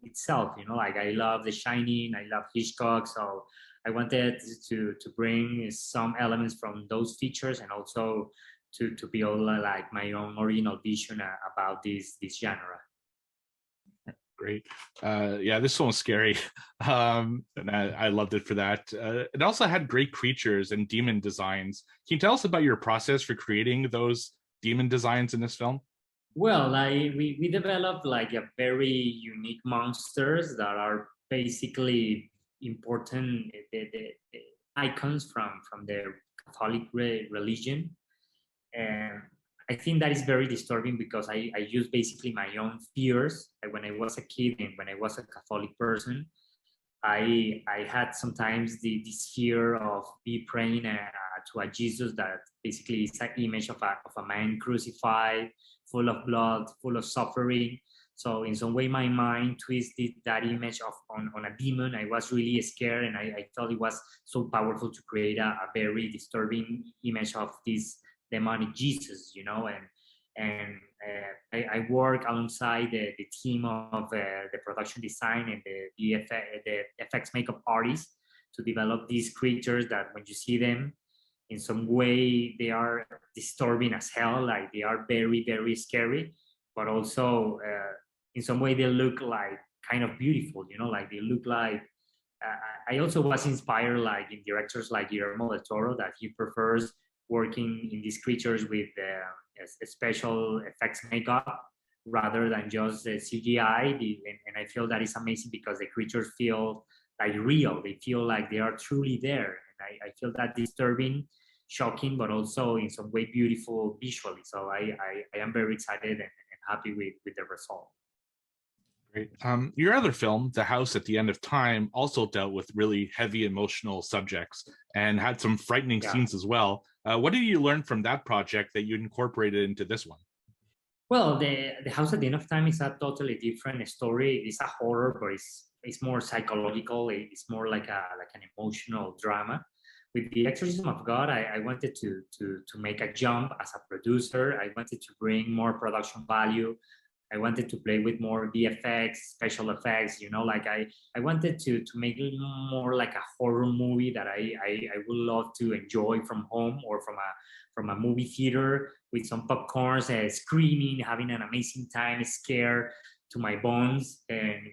itself, like I love The Shining, I love Hitchcock, so I wanted to bring some elements from those features and also to build like my own original vision about this genre. Great. This one was scary, and I loved it for that. It also had great creatures and demon designs. Can you tell us about your process for creating those demon designs in this film? Well, we developed like a very unique monsters that are basically important the icons from the Catholic religion, and I think that is very disturbing because I use basically my own fears. Like when I was a kid and when I was a Catholic person, I had sometimes this fear of be praying to a Jesus that basically is an image of a man crucified, full of blood, full of suffering. So in some way, my mind twisted that image on a demon. I was really scared, and I felt it was so powerful to create a very disturbing image of this demonic Jesus, and I work alongside the team of the production design and the FX makeup artists to develop these creatures that when you see them, in some way they are disturbing as hell, like they are very, very scary, but also in some way they look like kind of beautiful, you know, like they look like I also was inspired like in directors like Guillermo del Toro, that he prefers working in these creatures with special effects makeup rather than just CGI. And I feel that is amazing because the creatures feel like real. They feel like they are truly there. And I feel that disturbing, shocking, but also in some way beautiful visually. So I am very excited and happy with the result. Great. Your other film, The House at the End of Time, also dealt with really heavy emotional subjects and had some frightening scenes as well. What did you learn from that project that you incorporated into this one? Well, the House at the End of Time is a totally different story. It's a horror, but it's more psychological. It's more like an emotional drama. With The Exorcism of God, I wanted to make a jump as a producer. I wanted to bring more production value. I wanted to play with more VFX, special effects, you know, like I wanted to make it more like a horror movie that I would love to enjoy from home or from a movie theater with some popcorns, screaming, having an amazing time, scared to my bones. And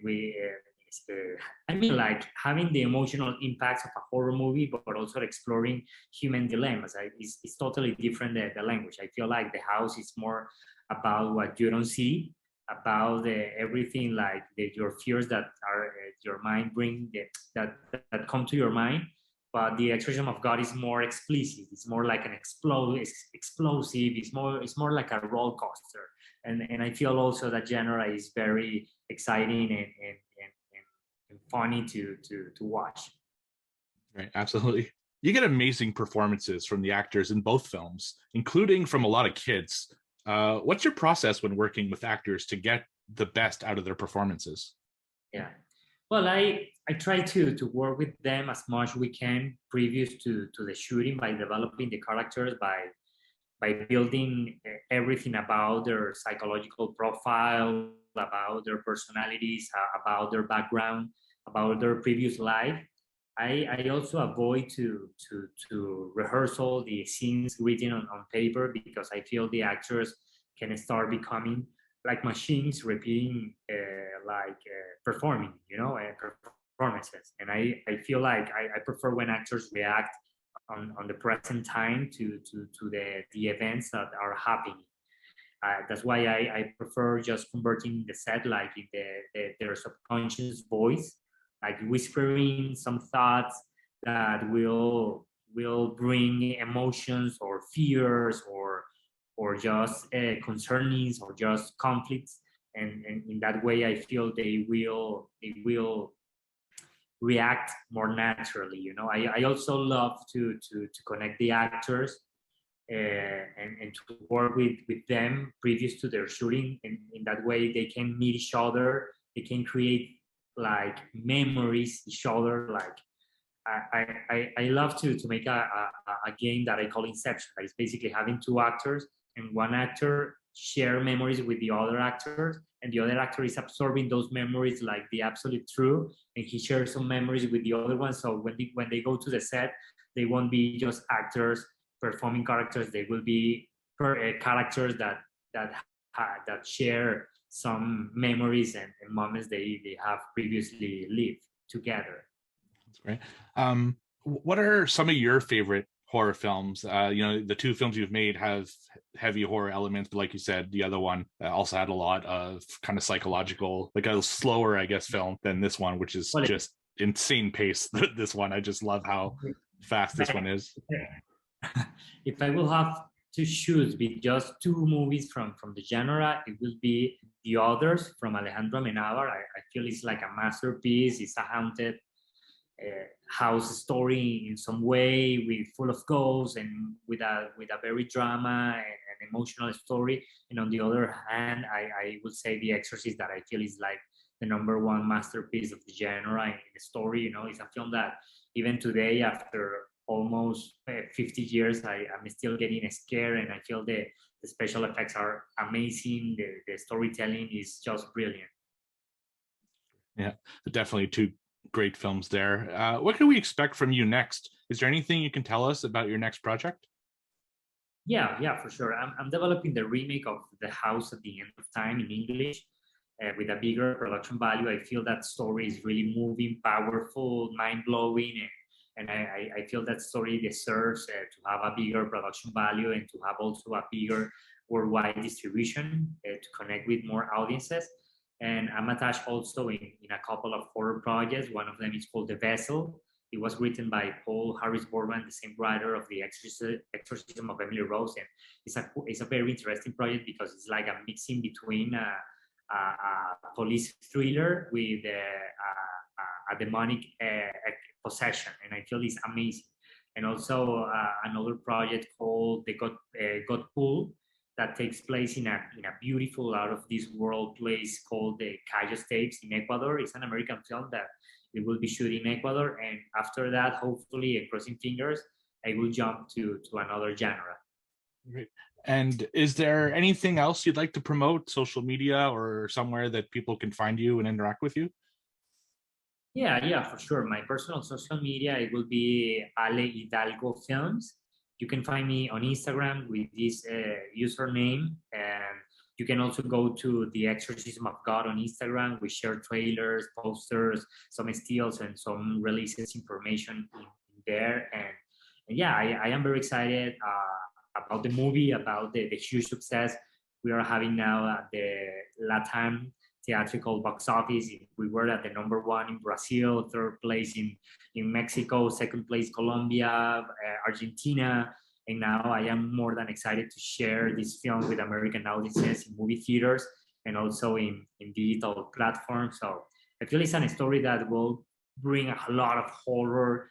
I mean, like having the emotional impacts of a horror movie, but also exploring human dilemmas. It's totally different, the language. I feel like The House is more about what you don't see, about everything like your fears that are your mind bring that come to your mind. But The Exorcism of God is more explicit. It's more like an explosive. It's more like a roller coaster. And I feel also that genre is very exciting and funny to watch. Right, absolutely. You get amazing performances from the actors in both films, including from a lot of kids. What's your process when working with actors to get the best out of their performances? Yeah, well, I try to work with them as much we can previous to the shooting by developing the characters, by building everything about their psychological profile, about their personalities, about their background, about their previous life. I also avoid to rehearsal the scenes written on paper, because I feel the actors can start becoming like machines repeating performing, you know, performances. And I feel like I prefer when actors react on the present time to the events that are happening. That's why I prefer just converting the set like in their subconscious voice, like whispering some thoughts that will bring emotions or fears or just concernings or just conflicts. And in that way, I feel they will react more naturally. You know, I also love to connect the actors and to work with them previous to their shooting. And in that way, they can meet each other. They can create like memories each other. Like I love to make a game that I call Inception. That is basically having two actors, and one actor share memories with the other actors, and the other actor is absorbing those memories like the absolute truth, and he shares some memories with the other one. So when they go to the set, they won't be just actors performing characters. They will be characters that share some memories and moments they have previously lived together. That's great. What are some of your favorite horror films? The two films you've made have heavy horror elements, but like you said, the other one also had a lot of kind of psychological, like a slower, I guess, film than this one, which is just insane pace. This one, I just love how fast this one is. If I will have to choose with just two movies from the genre, it will be The Others from Alejandro Amenábar. I feel it's like a masterpiece. It's a haunted house story in some way, with full of ghosts and with a very drama and emotional story. And on the other hand, I would say The Exorcist, that I feel is like the number one masterpiece of the genre in the story. You know, it's a film that even today, after almost 50 years, I'm still getting scared, and I feel the special effects are amazing. The storytelling is just brilliant. Yeah, definitely two great films there. What can we expect from you next? Is there anything you can tell us about your next project? Yeah, for sure. I'm developing the remake of The House at the End of Time in English with a bigger production value. I feel that story is really moving, powerful, mind-blowing, and I feel that story deserves to have a bigger production value and to have also a bigger worldwide distribution to connect with more audiences. And I'm attached also in a couple of horror projects. One of them is called The Vessel. It was written by Paul Harris Boardman, the same writer of The Exorcism of Emily Rose. And it's a very interesting project because it's like a mixing between a police thriller with a demonic possession. And I feel it's amazing. And also another project called The God Pool that takes place in a beautiful out of this world place called the Cayos Tapes in Ecuador. It's an American film that we will be shooting in Ecuador, and after that, hopefully, and crossing fingers, I will jump to another genre. Great. And is there anything else you'd like to promote, social media or somewhere that people can find you and interact with you? Yeah, for sure. My personal social media, it will be Ale Hidalgo Films. You can find me on Instagram with this username, and you can also go to The Exorcism of God on Instagram. We share trailers, posters, some stills, and some releases information in there. And yeah, I am very excited about the movie, about the huge success we are having now at the Latin theatrical box office. We were at the #1 in Brazil, third place in Mexico, second place Colombia, Argentina. And now I am more than excited to share this film with American audiences in movie theaters and also in digital platforms. So I feel it's a story that will bring a lot of horror,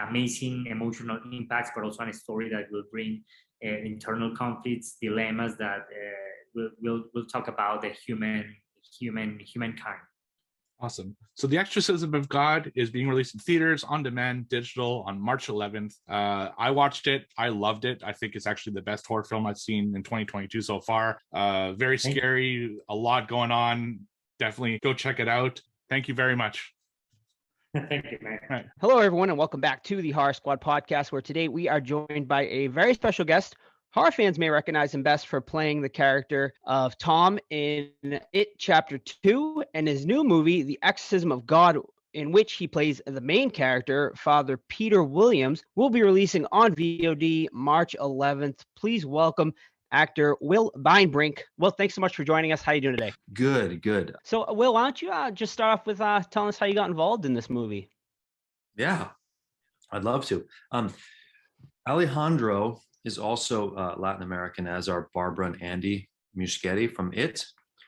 amazing emotional impacts, but also a story that will bring internal conflicts, dilemmas that we'll talk about the humankind. Awesome. So The Exorcism of God is being released in theaters, on demand, digital on March 11th. I watched it. I loved it. I think it's actually the best horror film I've seen in 2022 so far. Very scary, a lot going on. Definitely go check it out. Thank you very much. Thank you, man. Right. Hello, everyone, and welcome back to the Horror Squad podcast, where today we are joined by a very special guest. Horror fans may recognize him best for playing the character of Tom in It Chapter 2 and his new movie, The Exorcism of God, in which he plays the main character, Father Peter Williams, will be releasing on VOD March 11th. Please welcome actor Will Beinbrink. Will, thanks so much for joining us. How are you doing today? Good. So, Will, why don't you just start off with telling us how you got involved in this movie? Yeah, I'd love to. Alejandro is also Latin American, as are Barbara and Andy Muschietti from It.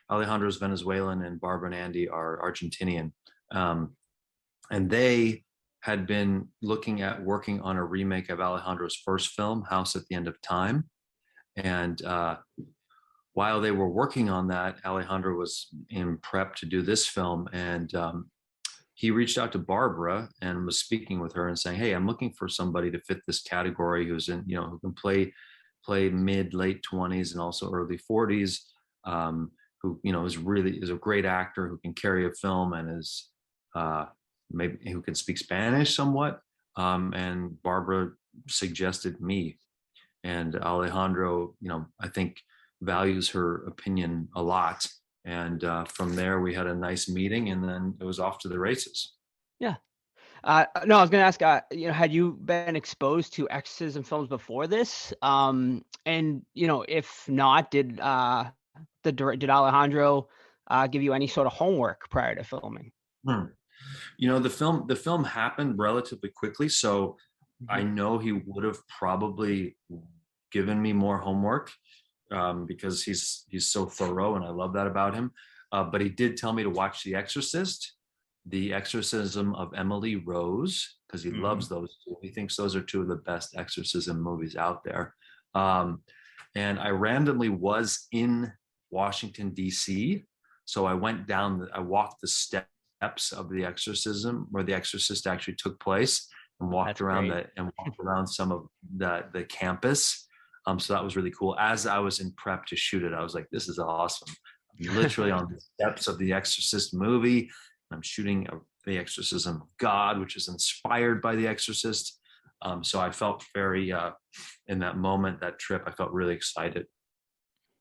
Alejandro's Venezuelan and Barbara and Andy are Argentinian. And they had been looking at working on a remake of Alejandro's first film, House at the End of Time. And while they were working on that, Alejandro was in prep to do this film. And he reached out to Barbara and was speaking with her and saying, "Hey, I'm looking for somebody to fit this category who's in, who can play mid, late 20s and also early 40s, who, is a great actor who can carry a film and is maybe who can speak Spanish somewhat." And Barbara suggested me, and Alejandro, I think values her opinion a lot. And from there, we had a nice meeting, and then it was off to the races. Yeah. No, I was going to ask, had you been exposed to exorcism films before this? And, if not, did Alejandro give you any sort of homework prior to filming? The film happened relatively quickly, so I know he would have probably given me more homework. Because he's so thorough, and I love that about him. But he did tell me to watch The Exorcist, The Exorcism of Emily Rose, because he loves those two. He thinks those are two of the best exorcism movies out there. And I randomly was in Washington, D.C., so I walked the steps of the exorcism where The Exorcist actually took place, and walked around some of the campus. So that was really cool. As I was in prep to shoot it, I was like, this is awesome. I'm literally on the steps of the Exorcist movie. I'm shooting The Exorcism of God, which is inspired by The Exorcist. So I felt very, in that moment, that trip, I felt really excited.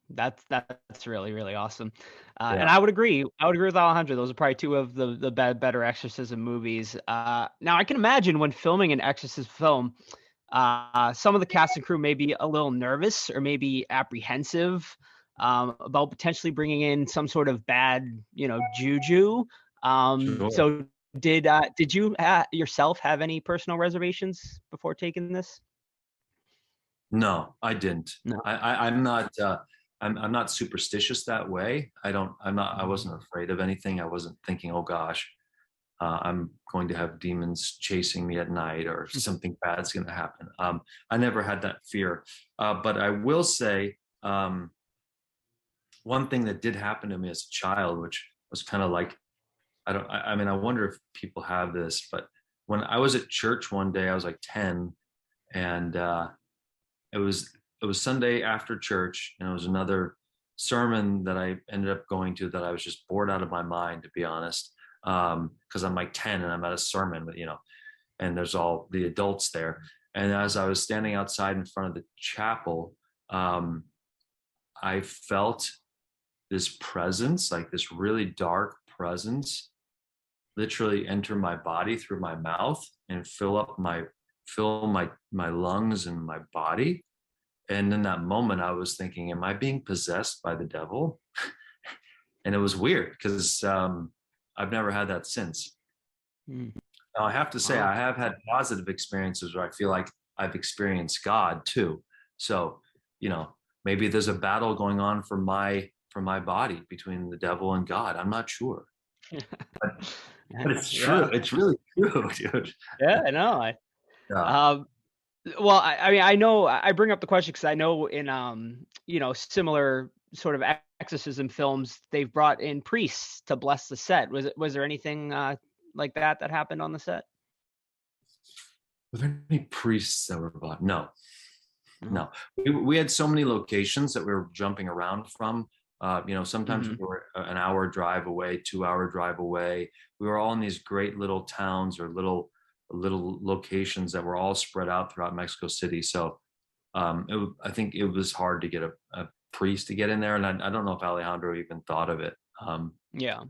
That's really, really awesome. Yeah. And I would agree. I would agree with Alejandro. Those are probably two of the better exorcism movies. Now I can imagine when filming an exorcist film, some of the cast and crew may be a little nervous or maybe apprehensive about potentially bringing in some sort of bad, juju. Sure. So did you yourself have any personal reservations before taking this? No, I didn't. No. I'm not. I'm not superstitious that way. I wasn't afraid of anything. I wasn't thinking, oh gosh, I'm going to have demons chasing me at night or something bad's going to happen. I never had that fear. But I will say, one thing that did happen to me as a child, which was kind of like, I mean, I wonder if people have this, but when I was at church one day, I was like 10, and it was Sunday after church, and it was another sermon that I ended up going to that I was just bored out of my mind, to be honest, because I'm like 10 and I'm at a sermon, but and there's all the adults there. And as I was standing outside in front of the chapel, I felt this presence, like this really dark presence, literally enter my body through my mouth and fill my lungs and my body. And in that moment, I was thinking, am I being possessed by the devil? And it was weird because I've never had that since. Now, I have to say, I have had positive experiences where I feel like I've experienced God too. So, maybe there's a battle going on for my body between the devil and God. I'm not sure. But it's true. Yeah. It's really true, dude. Yeah, I know. Yeah. Well, I mean, I know I bring up the question because I know in similar sort of exorcism films, they've brought in priests to bless the set. Was there anything like that happened on the set? Were there any priests that were brought? No. We had so many locations that we were jumping around from. Sometimes we were an hour drive away, 2-hour drive away. We were all in these great little towns or little locations that were all spread out throughout Mexico City. So I think it was hard to get a priest to get in there. And I don't know if Alejandro even thought of it. Yeah.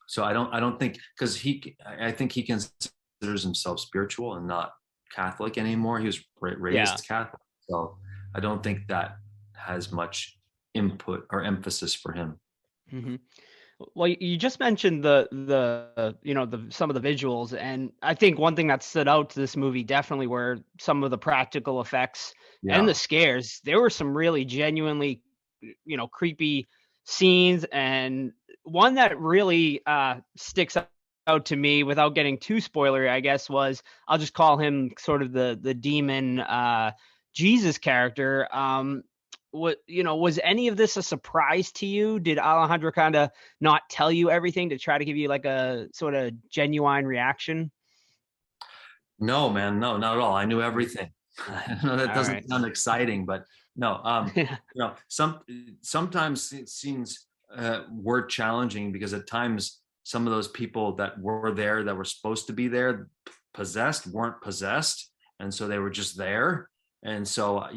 So I don't think, because I think he considers himself spiritual and not Catholic anymore. He was raised Catholic. So I don't think that has much input or emphasis for him. Mm-hmm. Well, you just mentioned the some of the visuals, and I think one thing that stood out to this movie definitely were some of the practical effects and the scares. There were some really genuinely, creepy scenes, and one that really sticks out to me, without getting too spoilery, I guess, was, I'll just call him sort of the demon Jesus character. Was any of this a surprise to you? Did Alejandro kind of not tell you everything to try to give you like a sort of genuine reaction? No, man, no, not at all. I knew everything. I know that doesn't sound exciting, but no. Sometimes it seems were challenging because at times some of those people that were there that were supposed to be there weren't possessed, and so they were just there. And so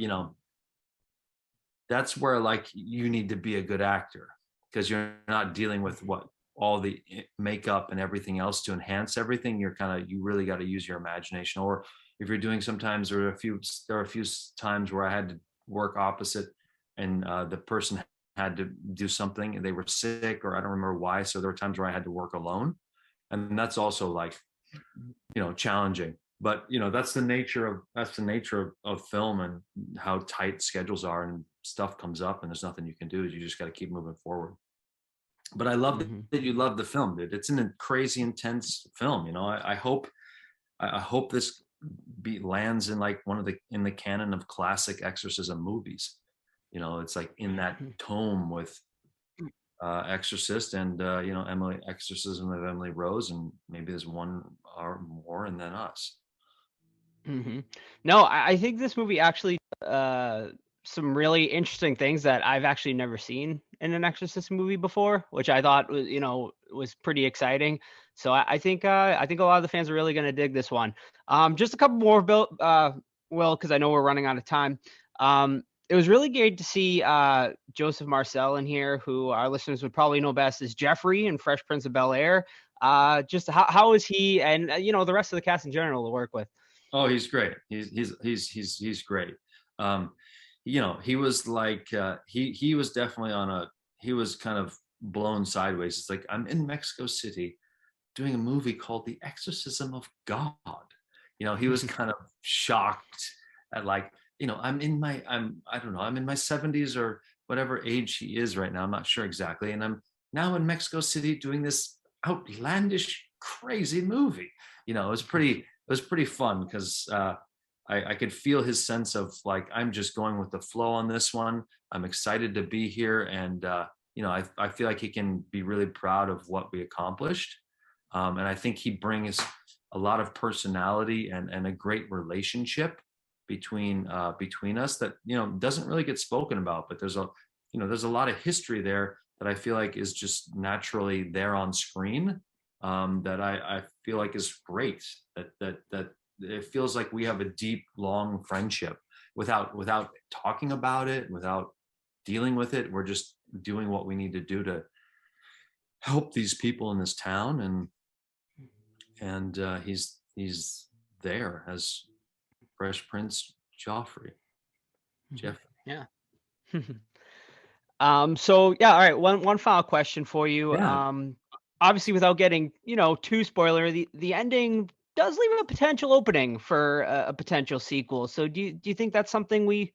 that's where like you need to be a good actor, because you're not dealing with all the makeup and everything else to enhance everything. You really got to use your imagination. Or if you're doing, sometimes there are a few times where I had to work opposite, and the person had to do something and they were sick, or I don't remember why. So there were times where I had to work alone, and that's also like, challenging. But that's the nature of film and how tight schedules are, and stuff comes up and there's nothing you can do. You just got to keep moving forward. But I love that you love the film, dude. It's a crazy intense film. I hope this lands in like in the canon of classic exorcism movies. It's like in that tome with Exorcist and Exorcism of Emily Rose, and maybe there's one or more, and then us. No, I think this movie actually some really interesting things that I've actually never seen in an Exorcist movie before, which I thought was, was pretty exciting. So I think a lot of the fans are really going to dig this one. Just a couple more, Bill, Will, because I know we're running out of time. It was really great to see Joseph Marcel in here, who our listeners would probably know best as Jeffrey in Fresh Prince of Bel-Air. Just how is he, and the rest of the cast in general to work with? Oh, he's great. He's great. He was like he was definitely he was kind of blown sideways. It's like, I'm in Mexico City doing a movie called The Exorcism of God. He was kind of shocked at, like, I'm in my 70s or whatever age he is right now. I'm not sure exactly. And I'm now in Mexico City doing this outlandish, crazy movie. It was pretty fun because I could feel his sense of, like, I'm just going with the flow on this one. I'm excited to be here. And, I feel like he can be really proud of what we accomplished. And I think he brings a lot of personality and a great relationship between us that, doesn't really get spoken about, but there's a lot of history there that I feel like is just naturally there on screen. That I feel like is great. That it feels like we have a deep, long friendship without talking about it, without dealing with it. We're just doing what we need to do to help these people in this town, and he's there as Fresh Prince Joffrey. Jeff. Yeah. So yeah, all right. One final question for you. Yeah. Obviously, without getting too spoiler, the ending does leave a potential opening for a potential sequel. So do you think that's something we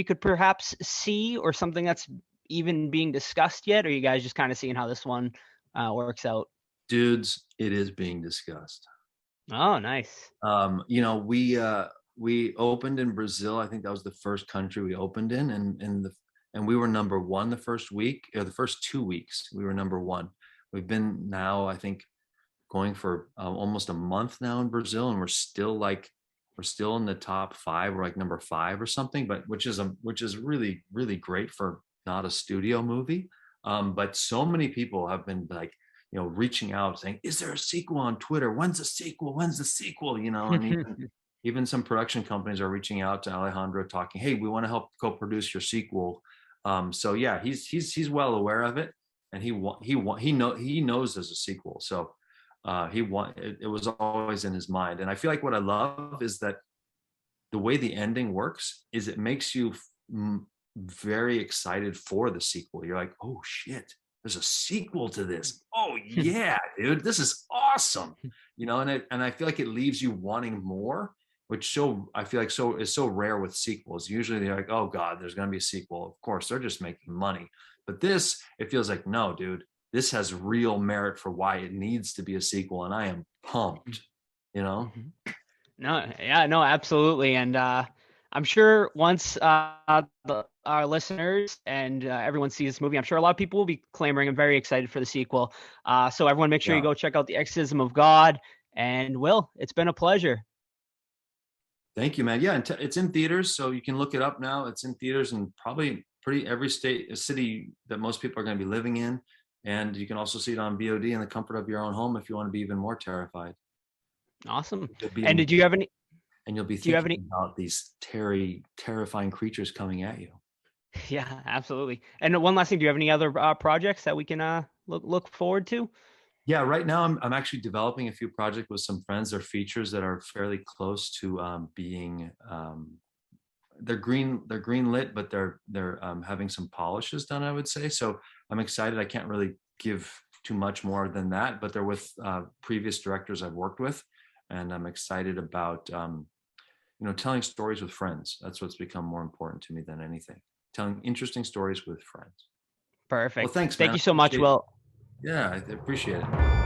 could perhaps see, or something that's even being discussed yet? Or are you guys just kind of seeing how this one works out? Dudes, it is being discussed. Oh, nice. We opened in Brazil. I think that was the first country we opened in, and we were number one the first week, or the first 2 weeks. We were number one. We've been now, I think, going for almost a month now in Brazil, and we're still in the top 5. We're like number 5 or something, but which is really, really great for not a studio movie. But so many people have been, like, reaching out saying, is there a sequel on Twitter? When's the sequel? And even some production companies are reaching out to Alejandro talking, hey, we want to help co-produce your sequel. So yeah, he's well aware of it, and he knows there's a sequel. So it was always in his mind. And I feel like what I love is that the way the ending works is it makes you very excited for the sequel. You're like, oh shit, there's a sequel to this. Oh yeah, dude, this is awesome. And I feel like it leaves you wanting more, which I feel like is so rare with sequels. Usually they're like, oh God, there's going to be a sequel. Of course, they're just making money. But this, it feels like, no, dude, this has real merit for why it needs to be a sequel. And I am pumped, No, yeah, no, absolutely. And I'm sure once our listeners and everyone sees this movie, I'm sure a lot of people will be clamoring and very excited for the sequel. So everyone, make sure you go check out The Exorcism of God. And Will, it's been a pleasure. Thank you, man. Yeah, it's in theaters, so you can look it up now. It's in theaters in probably every city that most people are going to be living in. And you can also see it on VOD in the comfort of your own home if you want to be even more terrified. Awesome. And did you have any? And you'll be thinking about these terrifying creatures coming at you. Yeah, absolutely. And one last thing, do you have any other projects that we can look forward to? Yeah, right now I'm actually developing a few projects with some friends. They're features that are fairly close to being. They're green lit, but they're having some polishes done, I would say. So I'm excited. I can't really give too much more than that, but they're with previous directors I've worked with, and I'm excited about telling stories with friends. That's what's become more important to me than anything. Telling interesting stories with friends. Perfect. Well, thanks, man. Thank you so much, Will. Yeah, I appreciate it.